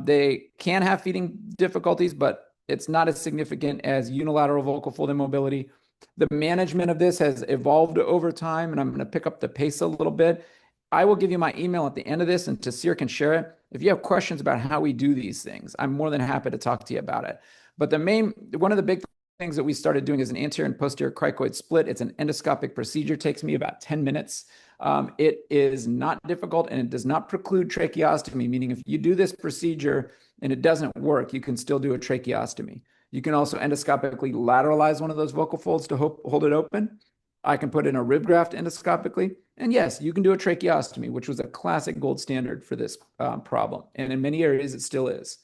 Speaker 2: They can have feeding difficulties, but it's not as significant as unilateral vocal fold immobility. The management of this has evolved over time, and I'm going to pick up the pace a little bit. I will give you my email at the end of this, and Tassir can share it. If you have questions about how we do these things, I'm more than happy to talk to you about it. But one of the big things that we started doing is an anterior and posterior cricoid split. It's an endoscopic procedure, takes me about 10 minutes. It is not difficult and it does not preclude tracheostomy, meaning if you do this procedure and it doesn't work, you can still do a tracheostomy. You can also endoscopically lateralize one of those vocal folds to hold it open. I can put in a rib graft endoscopically. And yes, you can do a tracheostomy, which was a classic gold standard for this problem. And in many areas, it still is.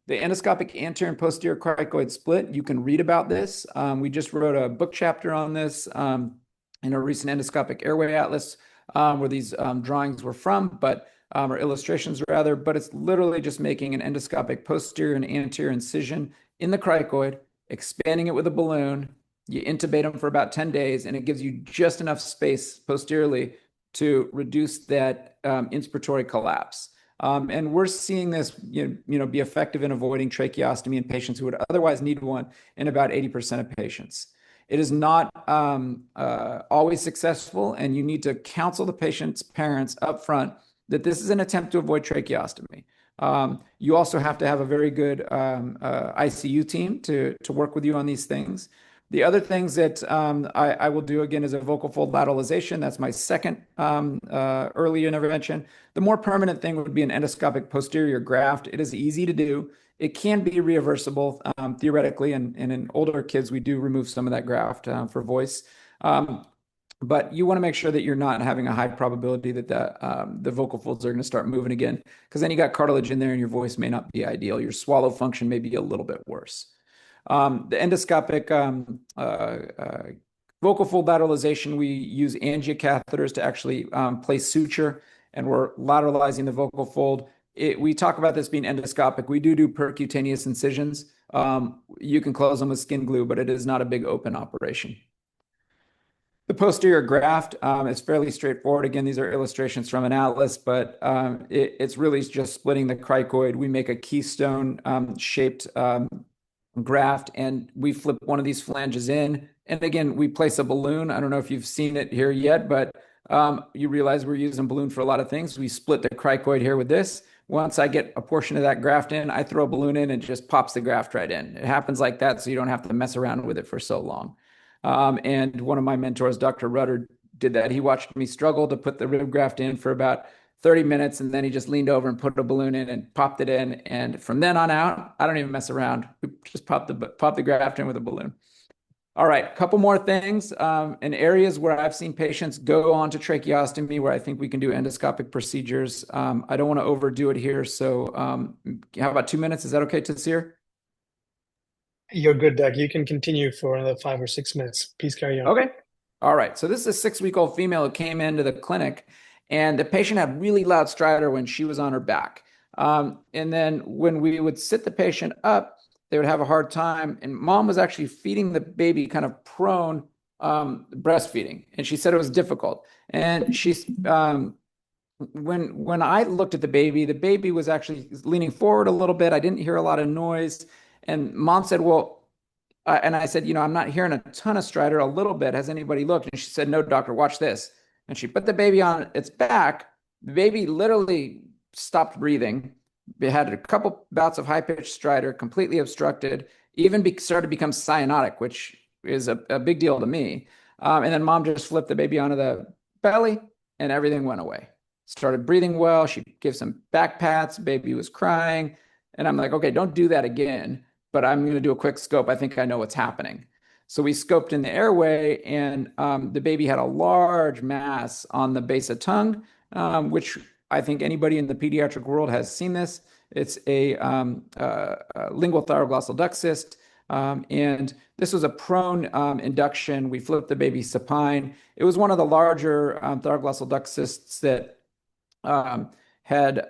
Speaker 2: The endoscopic anterior and posterior cricoid split, you can read about this. We just wrote a book chapter on this in a recent endoscopic airway atlas where these drawings were from, or illustrations rather, but it's literally just making an endoscopic posterior and anterior incision in the cricoid, expanding it with a balloon. You intubate them for about 10 days, and it gives you just enough space posteriorly to reduce that inspiratory collapse. And we're seeing this be effective in avoiding tracheostomy in patients who would otherwise need one in about 80% of patients. It is not always successful, and you need to counsel the patient's parents up front that this is an attempt to avoid tracheostomy. You also have to have a very good ICU team to work with you on these things. The other things that I will do again is a vocal fold lateralization. That's my second early intervention. The more permanent thing would be an endoscopic posterior graft. It is easy to do. It can be reversible theoretically, and in older kids, we do remove some of that graft for voice. But you want to make sure that you're not having a high probability that the vocal folds are going to start moving again, because then you got cartilage in there and your voice may not be ideal. Your swallow function may be a little bit worse. The endoscopic vocal fold lateralization, we use angiocatheters to actually place suture, and we're lateralizing the vocal fold. We talk about this being endoscopic. We do percutaneous incisions. You can close them with skin glue, but it is not a big open operation. The posterior graft is fairly straightforward. Again, these are illustrations from an atlas, but it's really just splitting the cricoid. We make a keystone shaped graft, and we flip one of these flanges in. And again, we place a balloon. I don't know if you've seen it here yet, but you realize we're using balloon for a lot of things. We split the cricoid here with this. Once I get a portion of that graft in, I throw a balloon in and it just pops the graft right in. It happens like that, so you don't have to mess around with it for so long. And one of my mentors, Dr. Rutter, did that. He watched me struggle to put the rib graft in for about 30 minutes, and then he just leaned over and put a balloon in and popped it in. And from then on out, I don't even mess around. We just pop the graft in with a balloon. All right, a couple more things. In areas where I've seen patients go on to tracheostomy, where I think we can do endoscopic procedures. I don't want to overdo it here. So how about 2 minutes? Is that okay, Tassir?
Speaker 1: You're good, Doug. You can continue for another 5 or 6 minutes. Please carry on.
Speaker 2: Okay. All right. So this is a 6-week-old female who came into the clinic, and the patient had really loud stridor when she was on her back. And then when we would sit the patient up, they would have a hard time. And mom was actually feeding the baby kind of prone, breastfeeding. And she said it was difficult. And when I looked at the baby was actually leaning forward a little bit. I didn't hear a lot of noise. And mom said, well, and I said, I'm not hearing a ton of stridor, a little bit. Has anybody looked? And she said, no, doctor, watch this. And she put the baby on its back. The baby literally stopped breathing. It had a couple bouts of high-pitched stridor, completely obstructed, even started to become cyanotic, which is a big deal to me. And then mom just flipped the baby onto the belly, and everything went away. Started breathing well. She gave some back pats. Baby was crying. And I'm like, okay, don't do that again, but I'm going to do a quick scope. I think I know what's happening. So we scoped in the airway, and the baby had a large mass on the base of tongue, which I think anybody in the pediatric world has seen this. It's a lingual thyroglossal duct cyst, and this was a prone induction. We flipped the baby supine. It was one of the larger thyroglossal duct cysts that had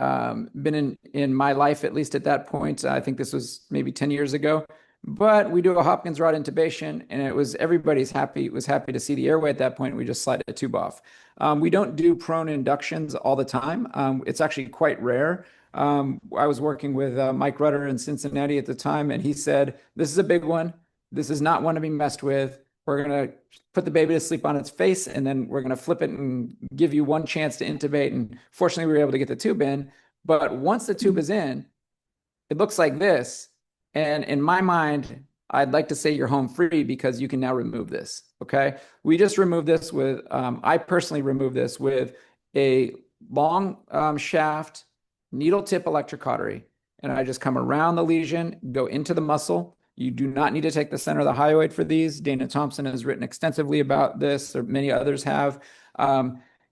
Speaker 2: been in my life, at least at that point. I think this was maybe 10 years ago. But we do a Hopkins rod intubation, and everybody's happy. Was happy to see the airway at that point. We just slide a tube off. We don't do prone inductions all the time. It's actually quite rare. I was working with Mike Rutter in Cincinnati at the time, and he said, this is a big one. This is not one to be messed with. We're going to put the baby to sleep on its face, and then we're going to flip it and give you one chance to intubate. And fortunately, we were able to get the tube in. But once the tube is in, it looks like this. And in my mind, I'd like to say you're home free because you can now remove this. Okay. We just removed this with, I personally removed this with a long shaft needle tip electrocautery. And I just come around the lesion, go into the muscle. You do not need to take the center of the hyoid for these. Dana Thompson has written extensively about this, or many others have.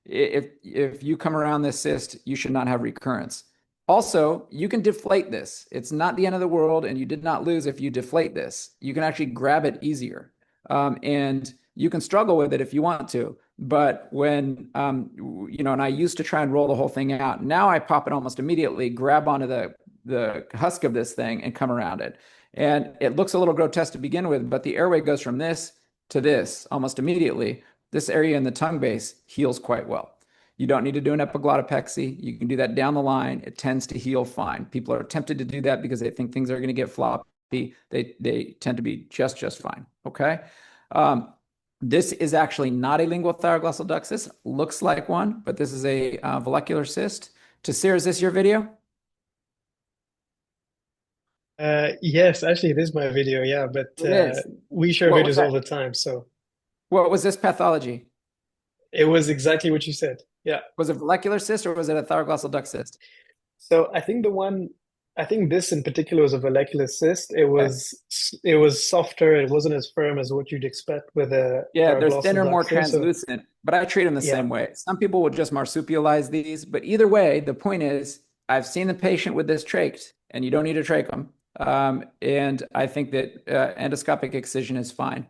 Speaker 2: If you come around this cyst, you should not have recurrence. Also, you can deflate this. It's not the end of the world, and you did not lose if you deflate this. You can actually grab it easier. And you can struggle with it if you want to. But when, and I used to try and roll the whole thing out. Now I pop it almost immediately, grab onto the husk of this thing and come around it. And it looks a little grotesque to begin with, but the airway goes from this to this almost immediately. This area in the tongue base heals quite well. You don't need to do an epiglotopexy. You can do that down the line. It tends to heal fine. People are tempted to do that because they think things are going to get floppy. They tend to be just fine. Okay. This is actually not a lingual thyroglossal duct cyst. Looks like one, but this is a follicular cyst. Tassir, is this your video?
Speaker 1: Yes, actually, it is my video. Yeah, but we share videos all the time. So
Speaker 2: what was this pathology?
Speaker 1: it was exactly what you said. Yeah.
Speaker 2: Was it follicular cyst or was it a thyroglossal duct cyst?
Speaker 1: So I think the one I think this in particular was a follicular cyst. It was softer. It wasn't as firm as what you'd expect with a
Speaker 2: Yeah, they're thinner, more
Speaker 1: paraglossus. So
Speaker 2: translucent, but I treat them the
Speaker 1: yeah,
Speaker 2: same way. Some people will just marsupialize these, but either way, the point is, I've seen the patient with this trach, and you don't need to trach them. And I think that endoscopic excision is fine.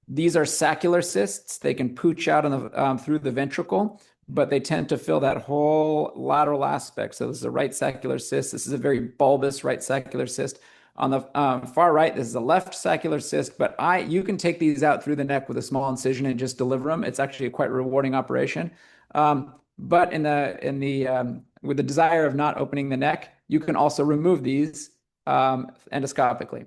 Speaker 2: These are saccular cysts. They can pooch out on the through the ventricle, but they tend to fill that whole lateral aspect. So this is a right saccular cyst. This is a very bulbous right saccular cyst. On the far right, this is a left saccular cyst, but you can take these out through the neck with a small incision and just deliver them. It's actually a quite rewarding operation. But with the desire of not opening the neck, you can also remove these endoscopically.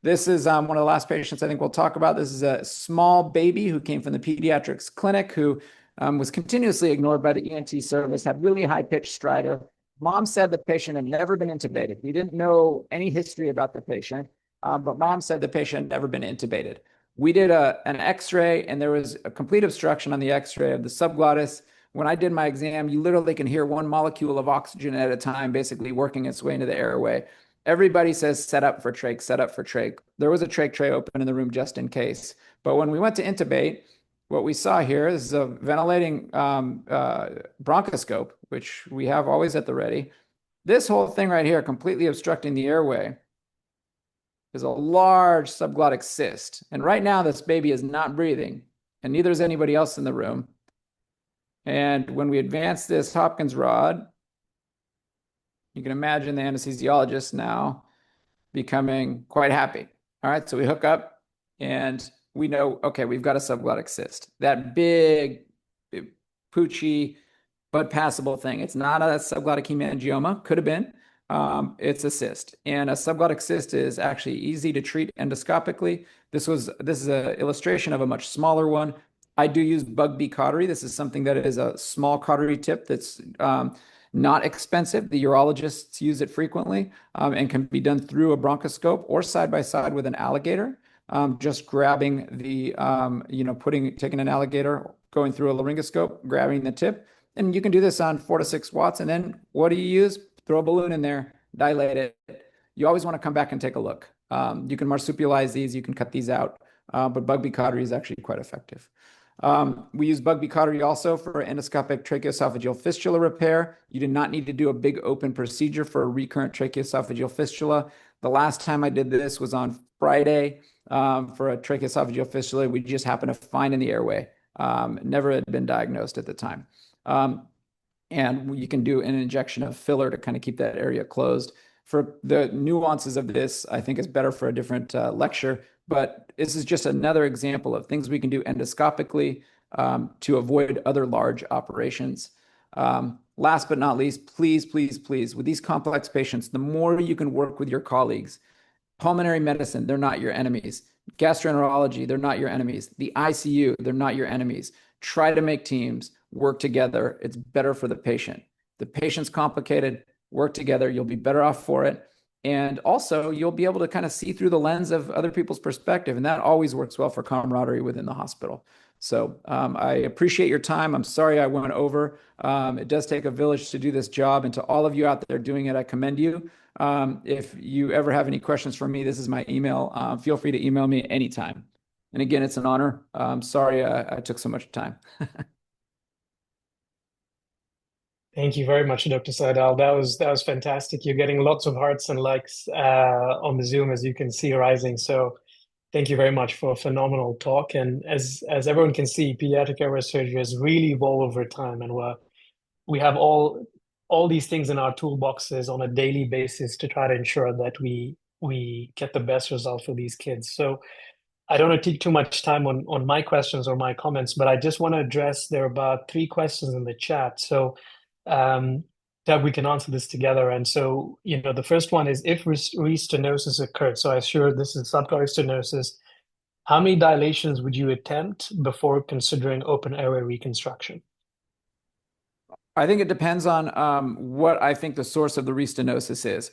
Speaker 2: This is one of the last patients I think we'll talk about. This is a small baby who came from the pediatrics clinic who was continuously ignored by the ENT service, had really high-pitched stridor. Mom said the patient had never been intubated. We didn't know any history about the patient, but mom said the patient had never been intubated. We did an x-ray, and there was a complete obstruction on the x-ray of the subglottis. When I did my exam, you literally can hear one molecule of oxygen at a time basically working its way into the airway. Everybody says set up for trach, set up for trach. There was a trach tray open in the room just in case. But when we went to intubate, what we saw here is a ventilating bronchoscope, which we have always at the ready. This whole thing right here, completely obstructing the airway, is a large subglottic cyst. And right now, this baby is not breathing, and neither is anybody else in the room. And when we advance this Hopkins rod, you can imagine the anesthesiologist now becoming quite happy. All right, so we hook up and we know, okay, we've got a subglottic cyst. That big, poochy, but passable thing. It's not a subglottic hemangioma, could have been. It's a cyst. And a subglottic cyst is actually easy to treat endoscopically. This is an illustration of a much smaller one. I do use bug bee cautery. This is something that is a small cautery tip that's not expensive. The urologists use it frequently and can be done through a bronchoscope or side by side with an alligator. Just grabbing the, taking an alligator, going through a laryngoscope, grabbing the tip. And you can do this on 4 to 6 watts. And then what do you use? Throw a balloon in there, dilate it. You always want to come back and take a look. You can marsupialize these, you can cut these out, but bug bee cautery is actually quite effective. We use bug bee cautery also for endoscopic tracheoesophageal fistula repair. You do not need to do a big open procedure for a recurrent tracheoesophageal fistula. The last time I did this was on Friday for a tracheoesophageal fistula we just happened to find in the airway. Never had been diagnosed at the time. And you can do an injection of filler to kind of keep that area closed. For the nuances of this, I think is better for a different lecture, but this is just another example of things we can do endoscopically to avoid other large operations. Last but not least, please, please, please, with these complex patients, the more you can work with your colleagues. Pulmonary medicine, they're not your enemies. Gastroenterology, they're not your enemies. The ICU, they're not your enemies. Try to make teams work together. It's better for the patient. The patient's complicated, work together. You'll be better off for it. And also, you'll be able to kind of see through the lens of other people's perspective. And that always works well for camaraderie within the hospital. So I appreciate your time. I'm sorry I went over. It does take a village to do this job. And to all of you out there doing it, I commend you. If you ever have any questions for me, this is my email. Feel free to email me anytime. And again, it's an honor. I'm sorry I took so much time.
Speaker 1: thank you very much, Dr. Sidell. That was fantastic. You're getting lots of hearts and likes on the Zoom, as you can see rising. So thank you very much for a phenomenal talk. And as everyone can see, pediatric airway surgery has really evolved over time, and we have all these things in our toolboxes on a daily basis to try to ensure that we get the best result for these kids. So I don't want to take too much time on my questions or my comments, but I just want to address, there are about 3 questions in the chat. So that we can answer this together. And so, the first one is, if restenosis occurred, so I'm sure this is subglottic stenosis, how many dilations would you attempt before considering open airway reconstruction?
Speaker 2: I think it depends on what I think the source of the restenosis is.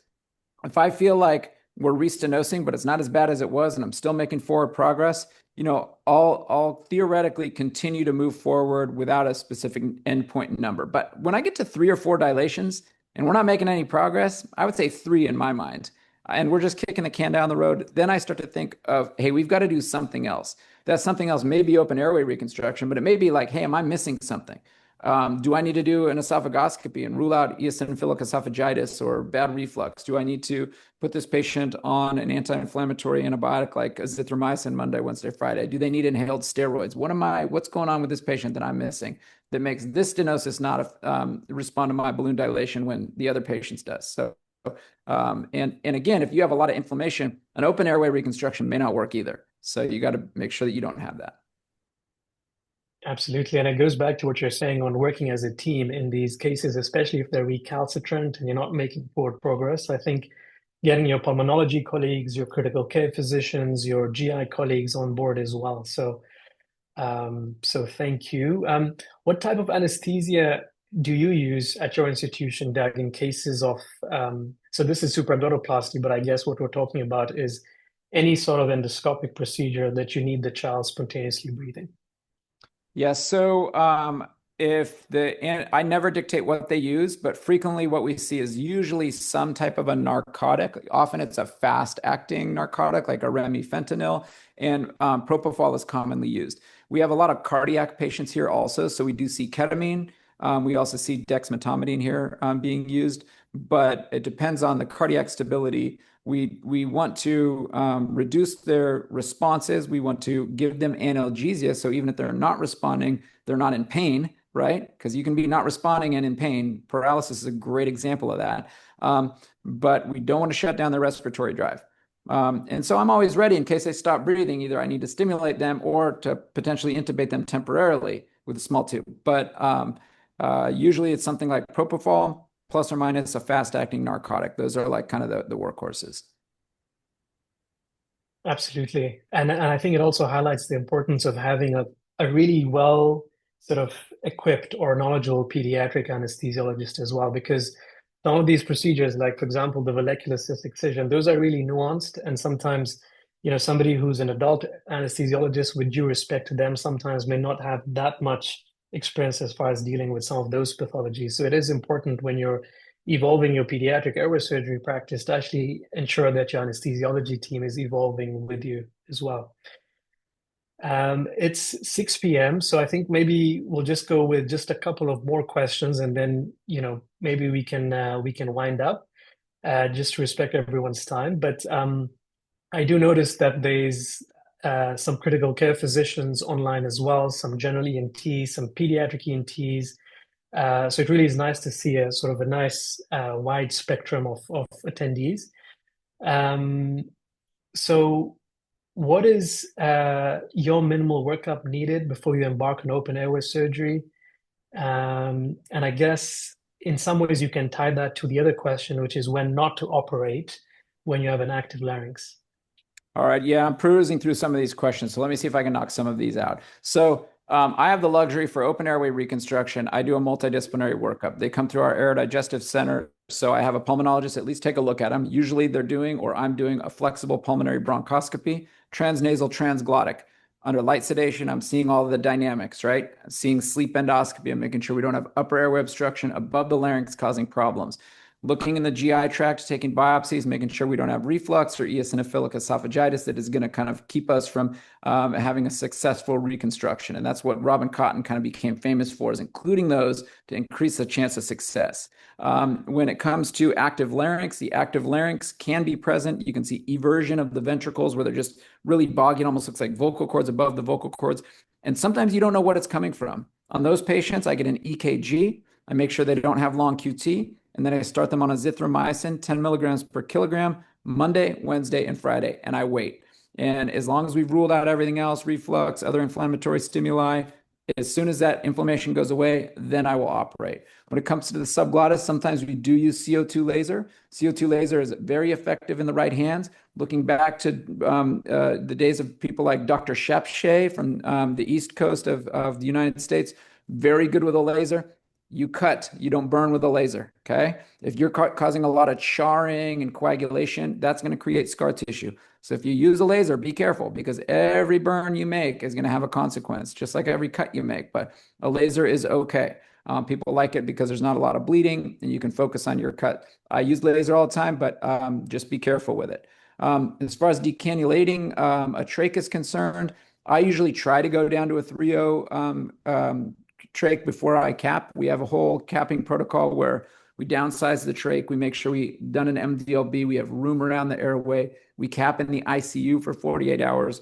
Speaker 2: If I feel like we're restenosing, but it's not as bad as it was, and I'm still making forward progress, I'll theoretically continue to move forward without a specific endpoint number. But when I get to 3 or 4 dilations, and we're not making any progress, I would say 3 in my mind. And we're just kicking the can down the road. Then I start to think of, hey, we've got to do something else. That something else may be open airway reconstruction, but it may be like, hey, am I missing something? Do I need to do an esophagoscopy and rule out eosinophilic esophagitis or bad reflux? Do I need to put this patient on an anti-inflammatory antibiotic like azithromycin Monday, Wednesday, Friday? Do they need inhaled steroids? What's going on with this patient that I'm missing that makes this stenosis not respond to my balloon dilation when the other patients does? So, and again, if you have a lot of inflammation, an open airway reconstruction may not work either. So you got to make sure that you don't have that.
Speaker 1: Absolutely. And it goes back to what you're saying on working as a team in these cases, especially if they're recalcitrant and you're not making forward progress. I think getting your pulmonology colleagues, your critical care physicians, your GI colleagues on board as well. So thank you. What type of anesthesia do you use at your institution, Doug, in cases of, so this is supraglotoplasty, but I guess what we're talking about is any sort of endoscopic procedure that you need the child spontaneously breathing?
Speaker 2: Yes. So and I never dictate what they use, but frequently what we see is usually some type of a narcotic. Often it's a fast-acting narcotic like a remifentanil, and propofol is commonly used. We have a lot of cardiac patients here also, so we do see ketamine. We also see dexmedetomidine here being used, but it depends on the cardiac stability. We want to reduce their responses. We want to give them analgesia. So even if they're not responding, they're not in pain, right? Because you can be not responding and in pain. Paralysis is a great example of that. But we don't want to shut down their respiratory drive. And so I'm always ready in case they stop breathing. Either I need to stimulate them or to potentially intubate them temporarily with a small tube. But usually it's something like propofol, plus or minus a fast-acting narcotic. Those are like kind of the workhorses.
Speaker 1: Absolutely. And I think it also highlights the importance of having a really well sort of equipped or knowledgeable pediatric anesthesiologist as well, because some of these procedures, like for example, the vallecular cyst excision, those are really nuanced. And sometimes, somebody who's an adult anesthesiologist, with due respect to them, sometimes may not have that much experience as far as dealing with some of those pathologies. So it is important when you're evolving your pediatric airway surgery practice to actually ensure that your anesthesiology team is evolving with you as well. It's 6 p.m., so I think maybe we'll just go with just a couple of more questions, and then maybe we can wind up just to respect everyone's time. But I do notice that there's some critical care physicians online as well, some general ENTs, some pediatric ENTs. So it really is nice to see a sort of a nice wide spectrum of attendees. So what is your minimal workup needed before you embark on open airway surgery? And I guess in some ways you can tie that to the other question, which is when not to operate when you have an active larynx.
Speaker 2: All right. Yeah, I'm perusing through some of these questions. So let me see if I can knock some of these out. So I have the luxury for open airway reconstruction. I do a multidisciplinary workup. They come through our aerodigestive center. So I have a pulmonologist at least take a look at them. Usually they're doing, or I'm doing, a flexible pulmonary bronchoscopy, transnasal, transglottic. Under light sedation, I'm seeing all of the dynamics, right? I'm seeing sleep endoscopy. I'm making sure we don't have upper airway obstruction above the larynx causing problems. Looking in the GI tract, taking biopsies, making sure we don't have reflux or eosinophilic esophagitis that is going to kind of keep us from having a successful reconstruction. And that's what Robin Cotton kind of became famous for, is including those to increase the chance of success. When it comes to active larynx, the active larynx can be present. You can see eversion of the ventricles where they're just really boggy. It almost looks like vocal cords above the vocal cords. And sometimes you don't know what it's coming from. On those patients, I get an EKG. I make sure they don't have long QT. And then I start them on azithromycin, 10 milligrams per kilogram, Monday, Wednesday, and Friday, and I wait. And as long as we've ruled out everything else, reflux, other inflammatory stimuli, as soon as that inflammation goes away, then I will operate. When it comes to the subglottis, sometimes we do use CO2 laser. CO2 laser is very effective in the right hands. Looking back to the days of people like Dr. Shepshay from the East Coast of the United States, very good with a laser. You cut, you don't burn with a laser, okay? If you're causing a lot of charring and coagulation, that's going to create scar tissue. So if you use a laser, be careful, because every burn you make is going to have a consequence, just like every cut you make, but a laser is okay. People like it because there's not a lot of bleeding and you can focus on your cut. I use laser all the time, but just be careful with it. As far as decannulating a trach is concerned, I usually try to go down to a 3.0 trach before I cap. We have a whole capping protocol where we downsize the trach. We make sure we done an MDLB. We have room around the airway. We cap in the ICU for 48 hours.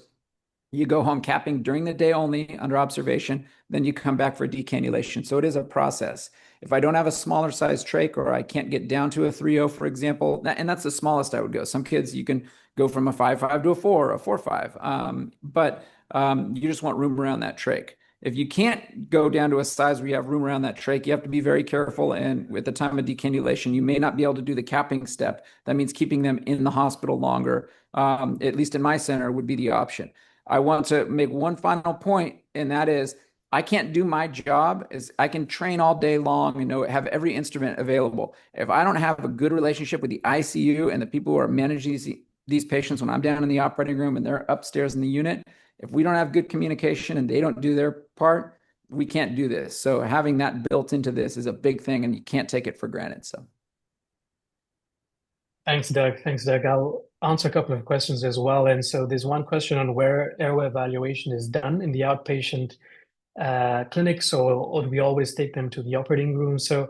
Speaker 2: You go home capping during the day only under observation. Then you come back for decannulation. So it is a process. If I don't have a smaller size trach or I can't get down to a 3.0, for example, and that's the smallest I would go. Some kids, you can go from a 5.5 to a 4, a 4.5. But you just want room around that trach. If you can't go down to a size where you have room around that trach, you have to be very careful. And at the time of decannulation, you may not be able to do the capping step. That means keeping them in the hospital longer. At least in my center would be the option. I want to make one final point, and that is I can't do my job as I can train all day long and have every instrument available. If I don't have a good relationship with the ICU and the people who are managing these patients when I'm down in the operating room and they're upstairs in the unit, if we don't have good communication and they don't do their part, we can't do this. So having that built into this is a big thing, and you can't take it for granted. So.
Speaker 1: Thanks, Doug. Thanks, Doug. I'll answer a couple of questions as well. And so there's one question on where airway evaluation is done in the outpatient clinics, or do we always take them to the operating room? So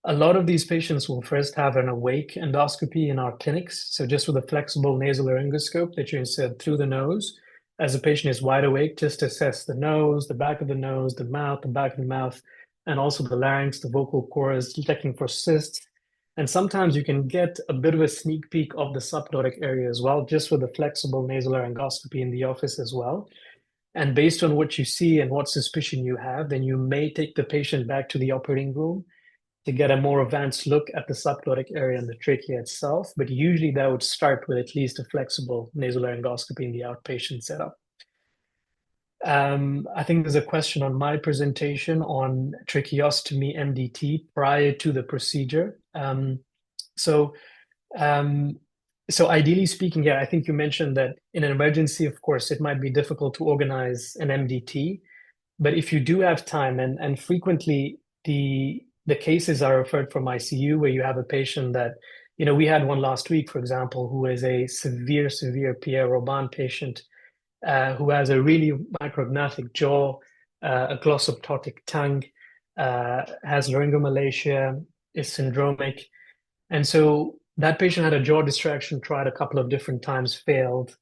Speaker 1: a lot of these patients will first have an awake endoscopy in our clinics. So just with a flexible nasal laryngoscope that you insert through the nose, as the patient is wide awake, just assess the nose, the back of the nose, the mouth, the back of the mouth, and also the larynx, the vocal cords, checking for cysts. And sometimes you can get a bit of a sneak peek of the subglottic area as well, just with a flexible nasal laryngoscopy in the office as well. And based on what you see and what suspicion you have, then you may take the patient back to the operating room to get a more advanced look at the subglottic area and the trachea itself. But usually that would start with at least a flexible nasal laryngoscopy in the outpatient setup. I think there's a question on my presentation on tracheostomy MDT prior to the procedure. So, um, so ideally speaking, yeah, I think you mentioned that in an emergency, of course, it might be difficult to organize an MDT, but if you do have time, and frequently the cases are referred from ICU where you have a patient that, we had one last week, for example, who is a severe Pierre Robin patient who has a really micrognathic jaw, a glossoptotic tongue, has laryngomalacia, is syndromic. And so that patient had a jaw distraction, tried a couple of different times, failed,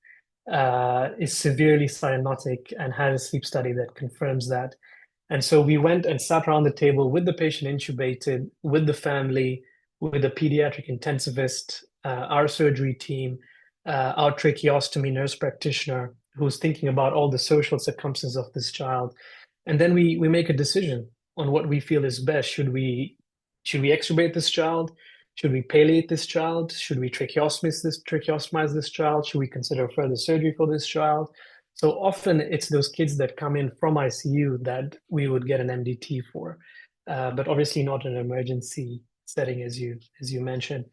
Speaker 1: is severely cyanotic, and had a sleep study that confirms that. And so we went and sat around the table with the patient intubated, with the family, with the pediatric intensivist, our surgery team, our tracheostomy nurse practitioner, who's thinking about all the social circumstances of this child. And then we make a decision on what we feel is best. Should we extubate this child? Should we palliate this child? Should we tracheostomize this child? Should we consider further surgery for this child? So often it's those kids that come in from ICU that we would get an MDT for, but obviously not an emergency setting as you mentioned.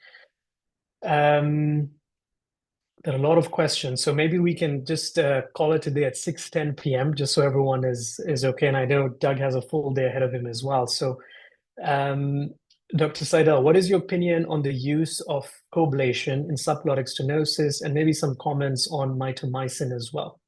Speaker 1: There are a lot of questions, so maybe we can just call it today at 6:10 p.m. just so everyone is okay. And I know Doug has a full day ahead of him as well. So, Dr. Sidell, what is your opinion on the use of coblation in subglottic stenosis, and maybe some comments on mitomycin as well?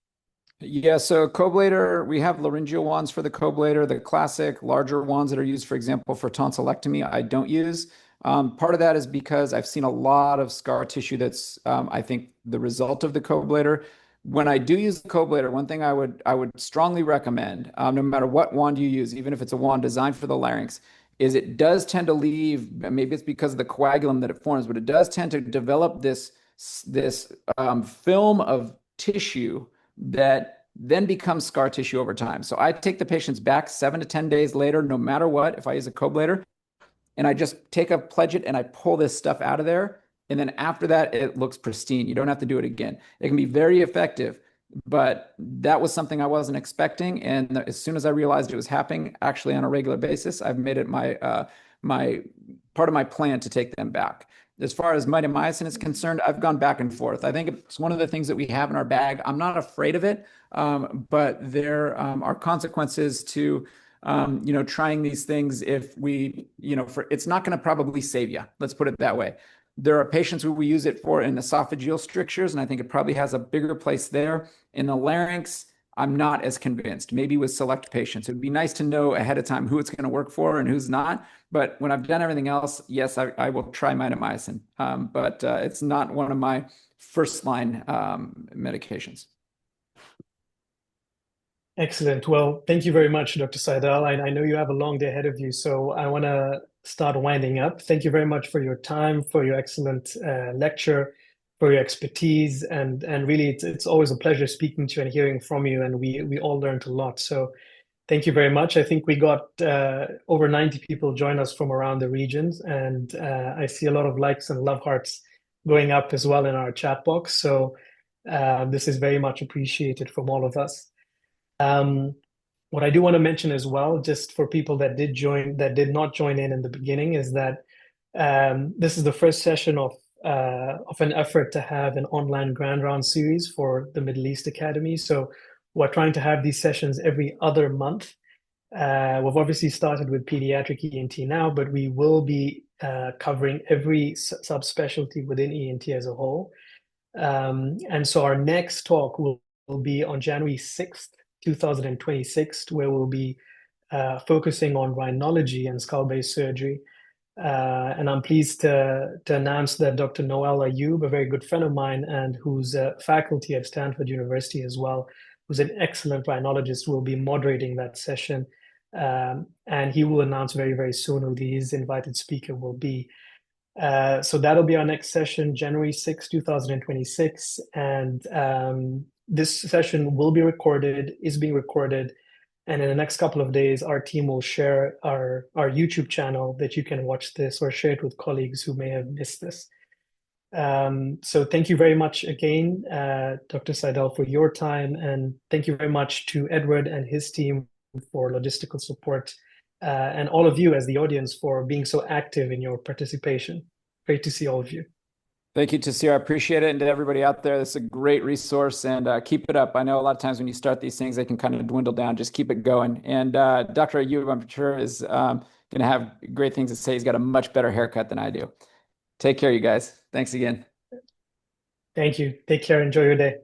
Speaker 2: Yeah, so coblator, we have laryngeal wands for the coblator, the classic larger wands that are used, for example, for tonsillectomy, I don't use. Part of that is because I've seen a lot of scar tissue that's, I think, the result of the coblator. When I do use the coblator, one thing I would strongly recommend, no matter what wand you use, even if it's a wand designed for the larynx, is it does tend to leave, maybe it's because of the coagulum that it forms, but it does tend to develop this film of tissue that then becomes scar tissue over time. So I take the patients back 7 to 10 days later, no matter what, if I use a coblator, and I just take a pledget and I pull this stuff out of there. And then after that, it looks pristine. You don't have to do it again. It can be very effective, but that was something I wasn't expecting. And as soon as I realized it was happening actually on a regular basis, I've made it my part of my plan to take them back. As far as mitomycin is concerned, I've gone back and forth. I think it's one of the things that we have in our bag. I'm not afraid of it, but there are consequences to trying these things if we, it's not going to probably save you. Let's put it that way. There are patients who we use it for in esophageal strictures, and I think it probably has a bigger place there. In the larynx, I'm not as convinced. Maybe with select patients. It would be nice to know ahead of time who it's going to work for and who's not. But when I've done everything else, yes, I will try mitomycin. But it's not one of my first line medications.
Speaker 1: Excellent. Well, thank you very much, Dr. Sidell. I know you have a long day ahead of you, so I want to start winding up. Thank you very much for your time, for your excellent lecture, for your expertise, and really, it's always a pleasure speaking to you and hearing from you. And we all learned a lot. So thank you very much. I think we got over 90 people join us from around the regions, and I see a lot of likes and love hearts going up as well in our chat box. So this is very much appreciated from all of us. Um, what I do want to mention as well, just for people that did not join in the beginning, is that this is the first session of an effort to have an online Grand Round series for the Middle East Academy. So we're trying to have these sessions every other month. We've obviously started with pediatric ENT now, but we will be covering every subspecialty within ENT as a whole. And so our next talk will be on January 6th, 2026, where we'll be focusing on rhinology and skull-base surgery. And I'm pleased to announce that Dr. Noel Ayub, a very good friend of mine and who's a faculty at Stanford University as well, who's an excellent rhinologist, will be moderating that session. And he will announce very, very soon who his invited speaker will be. So that'll be our next session, January 6, 2026. And this session will be recorded, is being recorded. And in the next couple of days, our team will share our YouTube channel that you can watch this or share it with colleagues who may have missed this. So thank you very much again, Dr. Sidell, for your time. And thank you very much to Edward and his team for logistical support. And all of you as the audience for being so active in your participation. Great to see all of you.
Speaker 2: Thank you, Tassir. I appreciate it. And to everybody out there, this is a great resource, and keep it up. I know a lot of times when you start these things, they can kind of dwindle down. Just keep it going. And Dr. Ayub, I'm sure, is going to have great things to say. He's got a much better haircut than I do. Take care, you guys. Thanks again.
Speaker 1: Thank you. Take care. Enjoy your day.